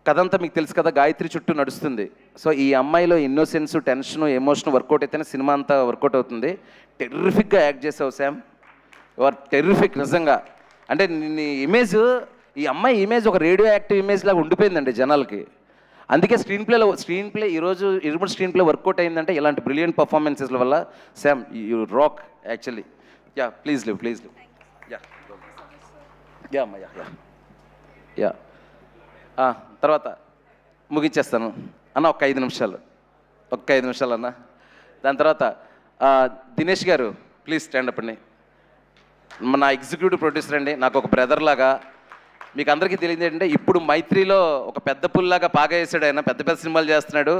కథంతా మీకు తెలుసు కదా, గాయత్రి చుట్టూ నడుస్తుంది. సో ఈ అమ్మాయిలో ఇన్నోసెన్స్, టెన్షన్, ఎమోషన్ వర్కౌట్ అయితేనే సినిమా అంతా వర్కౌట్ అవుతుంది. టెర్రిఫిక్గా యాక్ట్ చేసావు శామ్, యు ఆర్ టెర్రిఫిక్ నిజంగా. అంటే నీ ఇమేజ్, ఈ అమ్మాయి ఇమేజ్ ఒక రేడియో యాక్టివ్ ఇమేజ్ లాగా ఉండిపోయిందండి జనాలకి. అందుకే స్క్రీన్ ప్లే ఈరోజు ఇరుముడు స్క్రీన్ ప్లే వర్కౌట్ అయిందంటే ఇలాంటి బ్రిలియంట్ పర్ఫార్మెన్సెస్ల వల్ల. Sam you rock actually. Yeah please live. Yeah అమ్మా యా తర్వాత ముగించేస్తాను అన్న. ఒక 5 నిమిషాలు అన్న. దాని తర్వాత దినేష్ గారు ప్లీజ్ స్టాండ్ అప్ అండి. నా ఎగ్జిక్యూటివ్ ప్రొడ్యూసర్ అండి, నాకు ఒక బ్రదర్ లాగా. మీకు అందరికీ తెలియదు ఏంటంటే ఇప్పుడు మైత్రిలో ఒక పెద్ద పుల్లాగా బాగా వేసాడు ఆయన, పెద్ద సినిమాలు చేస్తున్నాడు.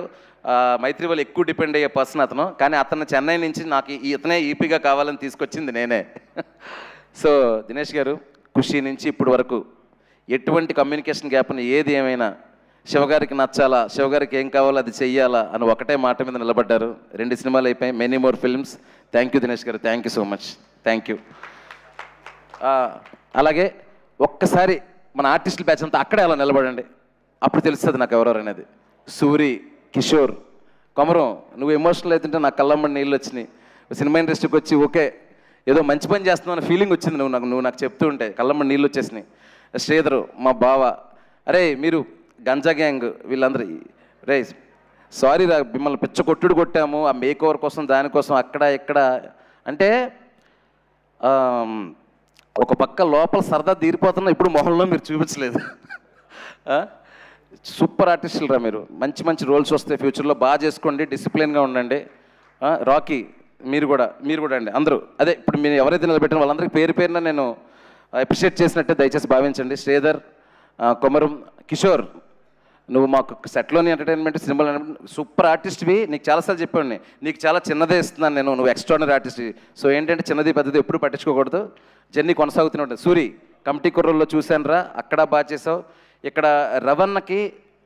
మైత్రి వాళ్ళు ఎక్కువ డిపెండ్ అయ్యే పర్సన్ అతను. కానీ అతను చెన్నై నుంచి నాకు ఇతనే ఈపీగా కావాలని తీసుకొచ్చింది నేనే. సో దినేష్ గారు ఖుషి నుంచి ఇప్పుడు వరకు ఎటువంటి కమ్యూనికేషన్ గ్యాప్ని ఏది ఏమైనా శివగారికి నచ్చాలా, శివగారికి ఏం కావాలో అది చెయ్యాలా అని ఒకటే మాట మీద నిలబడ్డారు. 2 సినిమాలు అయిపోయాయి, many more films. Thank you Dinesh గారు, thank you so much, thank you. అలాగే ఒక్కసారి మన ఆర్టిస్టుల బ్యాచ్ అంతా అక్కడే అలా నిలబడండి, అప్పుడు తెలుస్తుంది నాకు ఎవరెవరు అనేది. సూరి, కిషోర్, కొమరం, నువ్వు ఎమోషనల్ అవుతుంటే నాకు కళ్ళమ్మడి నీళ్ళు వచ్చినాయి. సినిమా ఇండస్ట్రీకి వచ్చి ఓకే ఏదో మంచి పని చేస్తున్నావు అనే ఫీలింగ్ వచ్చింది నువ్వు నాకు చెప్తూ ఉంటే, కళ్ళమ్మడి నీళ్ళు వచ్చేసినాయి. శ్రీధరు, మా బావ, అరే మీరు గంజా గ్యాంగ్ వీళ్ళందరూ, రే సారీ రా మిమ్మల్ని పిచ్చ కొట్టాము ఆ మేక్ ఓవర్ కోసం దానికోసం అక్కడ ఇక్కడ అంటే ఒక పక్క లోపల సరదా తీరిపోతున్నా, ఇప్పుడు మొహంలో మీరు చూపించలేదు. సూపర్ ఆర్టిస్టులు రా మీరు, మంచి రోల్స్ వస్తాయి ఫ్యూచర్లో, బాగా చేసుకోండి, డిసిప్లిన్గా ఉండండి. రాకీ మీరు కూడా అండి అందరూ. అదే ఇప్పుడు మీరు ఎవరైతే నిలబెట్టిన వాళ్ళందరికీ పేరున నేను అప్రిషియేట్ చేసినట్టే దయచేసి భావించండి. శ్రీధర్, కొమరం, కిషోర్, నువ్వు మాకు సెట్లోని ఎంటర్టైన్మెంట్ సినిమాలు సూపర్ ఆర్టిస్ట్వి. నీకు చాలాసార్లు చెప్పండి, నీకు చాలా చిన్నదే ఇస్తున్నాను నేను, నువ్వు ఎక్స్ట్రాడినరీ ఆర్టిస్ట్. సో ఏంటంటే చిన్నది పెద్దది ఎప్పుడు పట్టించుకోకూడదు, జర్నీ కొనసాగుతూనే ఉంటుంది. సూరి, కమిటీ కుర్రల్లో చూశాను రా, అక్కడ బాగా చేసావు. ఇక్కడ రవణకి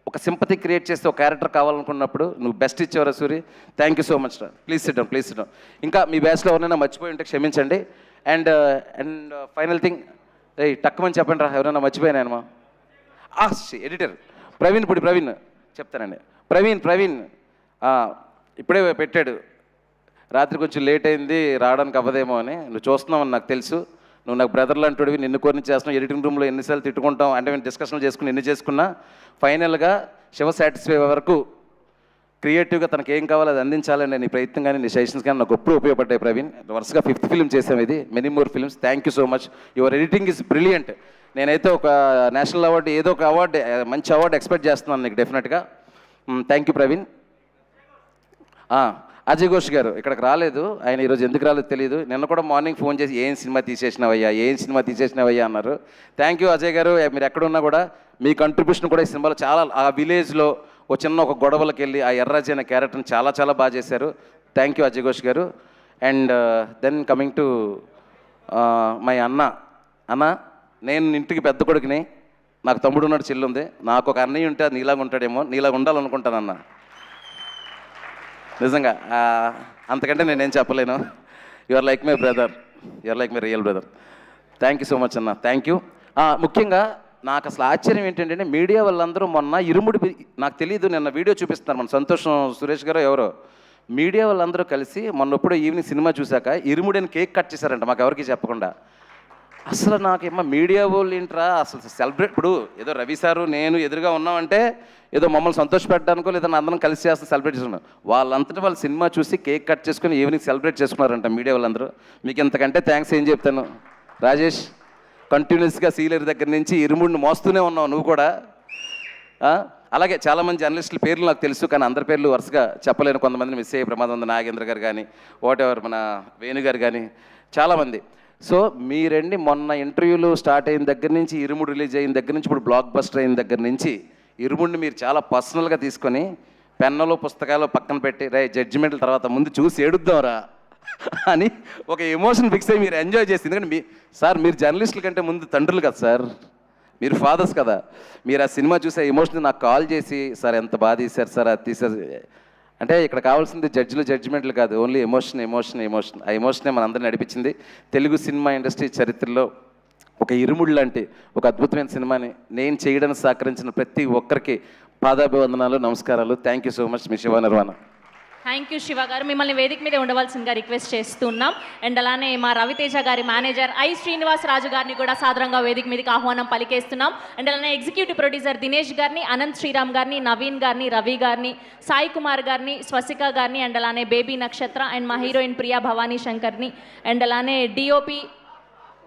ఒక సింపతి క్రియేట్ చేస్తే ఒక క్యారెక్టర్ కావాలనుకున్నప్పుడు నువ్వు బెస్ట్ ఇచ్చేవరా Suri. Thank you so much రా. Please sit down. ఇంకా మీ బ్యాచ్లో ఎవరైనా మర్చిపోయి ఉంటే క్షమించండి. అండ్ ఫైనల్ థింగ్, టక్కుమని చెప్పండి రా ఎవరైనా మర్చిపోయానమ్మా. ఎడిటర్ ప్రవీణ్ చెప్తానండి. ప్రవీణ్ ఇప్పుడే పెట్టాడు, రాత్రి కొంచెం లేట్ అయింది రావడానికి అవ్వదేమో అని. నువ్వు చూస్తున్నావని నాకు తెలుసు, నువ్వు నాకు బ్రదర్ లాంటివి, నిన్ను కోరిని చేస్తున్నావు. ఎడిటింగ్ రూమ్లో ఎన్నిసార్లు తిట్టుకుంటాం అంటే మేము డిస్కషన్ చేసుకుని ఎన్ని చేసుకున్నా ఫైనల్గా శివ సాటిస్ఫై వరకు క్రియేటివ్గా తనకి ఏం కావాలో అది అందించాలని నీ ప్రయత్నం కానీ నీ సజెషన్స్ కానీ నాకు ఎప్పుడు ఉపయోగపడ్డాయి ప్రవీణ్. వరుసగా 5th ఫిల్మ్ చేసాం, ఇది many more films. Thank you so much, your editing is brilliant. నేనైతే ఒక నేషనల్ అవార్డు ఏదో ఒక అవార్డు, మంచి అవార్డు ఎక్స్పెక్ట్ చేస్తున్నాను నీకు డెఫినెట్గా. Thank you Praveen. అజయ్ ఘోష్ గారు ఇక్కడికి రాలేదు. ఆయన ఈరోజు ఎందుకు రాలేదు తెలియదు. నిన్న కూడా మార్నింగ్ ఫోన్ చేసి ఏం సినిమా తీసేసినావయ్యా అన్నారు. థ్యాంక్ యూ అజయ్ గారు. మీరు ఎక్కడున్నా కూడా మీ కంట్రిబ్యూషన్ కూడా ఈ సినిమాలో చాలా, ఆ విలేజ్లో ఒక గొడవలకి వెళ్ళి ఆ ఎర్రజీ అనే క్యారెక్టర్ని చాలా చాలా బాగా చేశారు. థ్యాంక్ యూ అజయ్ ఘోష్ గారు. And then coming to my అన్న, నేను ఇంటికి పెద్ద కొడుకుని, నాకు తమ్ముడు ఉన్నాడు, చెల్లి ఉంది. నాకు ఒక అన్నయ్య ఉంటే అది నీలాగా ఉంటాడేమో, నీలాగా ఉండాలనుకుంటానన్న. నిజంగా అంతకంటే నేనేం చెప్పలేను. You are like my brother, you are like my real brother. Thank you so much అన్న, థ్యాంక్ యూ. ముఖ్యంగా నాకు అసలు ఆశ్చర్యం ఏంటంటే మీడియా వాళ్ళందరూ మొన్న ఇరుముడి, నాకు తెలియదు, నిన్న వీడియో చూపిస్తున్నారు మన సంతోషం సురేష్ గారు ఎవరో, మీడియా వాళ్ళందరూ కలిసి మొన్నప్పుడు ఈవినింగ్ సినిమా చూశాక ఇరుముడిని కేక్ కట్ చేశారంట మాకు ఎవరికి చెప్పకుండా. అసలు నాకేమో మీడియా వాళ్ళు ఏంట్రా అసలు సెలబ్రేట్, ఇప్పుడు ఏదో రవి సారు నేను ఎదురుగా ఉన్నామంటే ఏదో మమ్మల్ని సంతోషపెట్టడానికో లేదా అందరం కలిసి చేస్తే సెలబ్రేట్ చేసుకున్నాం. వాళ్ళంతటా వాళ్ళు సినిమా చూసి కేక్ కట్ చేసుకుని ఈవినింగ్ సెలబ్రేట్ చేసుకున్నారంట మీడియా వాళ్ళందరూ. మీకు ఇంతకంటే థ్యాంక్స్ ఏం చెప్తాను రాజేష్. కంటిన్యూస్గా సీలర్ దగ్గర నుంచి ఇరుముడిని మోస్తూనే ఉన్నావు నువ్వు కూడా. అలాగే చాలామంది జర్నలిస్టుల పేర్లు నాకు తెలుసు, కానీ అందరి పేర్లు వరుసగా చెప్పలేను. కొంతమందిని మిస్ అయ్యే ప్రమాదం ఉంది. నాగేంద్ర గారు కానీ, వాట్ ఎవర్ మన వేణు గారు కానీ, చాలామంది. సో మీరండి మొన్న ఇంటర్వ్యూలు స్టార్ట్ అయిన దగ్గర నుంచి, ఇరుముడు రిలీజ్ అయిన దగ్గర నుంచి, ఇప్పుడు బ్లాక్ బస్టర్ అయిన దగ్గర నుంచి ఇరుముడిని మీరు చాలా పర్సనల్గా తీసుకొని పెన్నులు పుస్తకాలు పక్కన పెట్టి రే జడ్జిమెంట్ల తర్వాత ముందు చూసి ఏడుద్దాంరా అని ఒక ఎమోషన్ ఫిక్స్ అయ్యి మీరు ఎంజాయ్ చేసి. ఎందుకంటే సార్ మీరు జర్నలిస్టుల కంటే ముందు తండ్రులు కదా సార్, మీరు ఫాదర్స్ కదా. మీరు ఆ సినిమా చూసే ఎమోషన్ నాకు కాల్ చేసి సార్ ఎంత బాగా తీశారు సార్, అది తీశారు అంటే ఇక్కడ కావాల్సింది జడ్జిమెంట్లు కాదు, ఓన్లీ ఎమోషన్. ఆ ఎమోషనే మనందరిని నడిపించింది. తెలుగు సినిమా ఇండస్ట్రీ చరిత్రలో ఒక ఇరుముడు లాంటి ఒక అద్భుతమైన సినిమాని నేను చేయడానికి సహకరించిన ప్రతి ఒక్కరికి పాదాభివందనాలు, నమస్కారాలు. Thank you so much me Shiva Nirvana. Thank you Shiva గారు. మిమ్మల్ని వేదిక మీద ఉండవలసిందిగా రిక్వెస్ట్ చేస్తున్నాం. అండ్ అలానే మా రవితేజ గారి మేనేజర్ ఐ శ్రీనివాస్ రాజు గారిని కూడా సాదరంగా వేదిక మీదకి ఆహ్వానం పలికేస్తున్నాం. అండ్ అలానే ఎగ్జిక్యూటివ్ ప్రొడ్యూసర్ దినేష్ గారిని, అనంత్ శ్రీరామ్ గారిని, నవీన్ గారిని, రవి గారిని, సాయి కుమార్ గారిని, స్వసిక గారిని, అండ్ అలానే బేబీ నక్షత్ర అండ్ మా హీరోయిన్ ప్రియా భవానీ శంకర్ని, అండ్ అలానే డిఓపి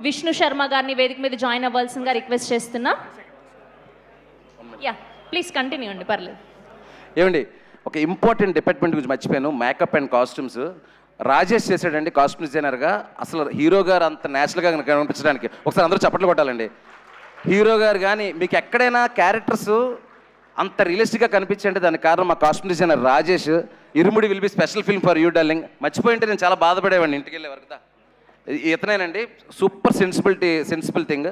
విష్ణు శర్మ గారిని వేదిక మీద జాయిన్ అవ్వాల్సిందిగా రిక్వెస్ట్ చేస్తున్నాం. యా ప్లీజ్ కంటిన్యూ అండి, పర్లేదు. ఏమండి ఒక ఇంపార్టెంట్ డిపార్ట్మెంట్ గురించి మర్చిపోయాను, మేకప్ అండ్ కాస్ట్యూమ్స్. రాజేష్ చేశాడండి కాస్ట్యూమ్ డిజైనర్గా. అసలు హీరో గారు అంత న్యాచురల్గా కనిపించడానికి ఒకసారి అందరూ చప్పట్లు కొట్టాలండి. హీరో గారు కానీ మీకు ఎక్కడైనా క్యారెక్టర్స్ అంత రియలిస్టిక్గా కనిపించంటే దానికి కారణం మా costume designer Rajesh. Irumudi will be special film for you darling. మర్చిపోయింటే నేను చాలా బాధపడేవాడిని ఇంటికి వెళ్ళే వరకు. ఇతనేనండి సూపర్ సెన్సిబుల్ థింగ్.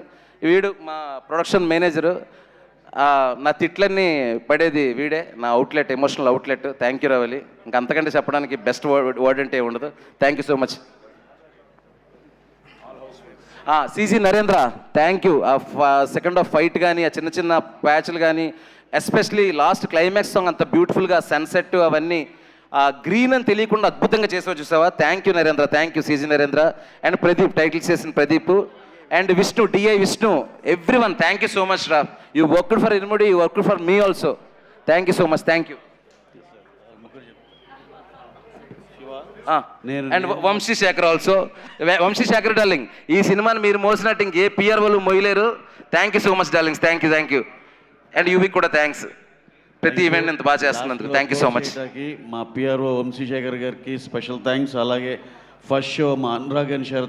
వీడు మా ప్రొడక్షన్ మేనేజరు. నా తిట్లన్నీ పడేది వీడే, నా outlet, emotional outlet. Thank you Ravali. ఇంకంతకంటే చెప్పడానికి బెస్ట్ వర్డ్ అంటే ఉండదు. Thank you so much. CG Narendra thank you. Second half fight కానీ, ఆ చిన్న చిన్న ప్యాచ్లు కానీ, ఎస్పెషలీ లాస్ట్ క్లైమాక్స్ సాంగ్ అంత బ్యూటిఫుల్గా సన్సెట్ అవన్నీ గ్రీన్ అని తెలియకుండా అద్భుతంగా చేసావు చూసావా. Thank you Narendra, thank you CG Narendra. And Pradeep titles చేసిన Pradeep and Vishnu, DI Vishnu, everyone thank you so much రా. You worked for Irumudi, you worked for మీ also. Thank you so much, thank you. And Vamshi Shekhar also. Vamshi Shekhar darling, ఈ సినిమాని మీరు మోసినట్టు ఇంకే పిఆర్ వాళ్ళు మోయలేరు. Thank you so much darlings, thank you. And యూవీకి కూడా థ్యాంక్స్, ప్రతి ఈవెంట్ ఇంత బాగా చేస్తున్నందుకు థ్యాంక్ యూ సో మచ్. మా పిఆర్ఓ వంశీశేఖర్ గారికి స్పెషల్ థ్యాంక్స్. అలాగే ఫస్ట్ షో మా అనురాగ్ అండ్ శరత్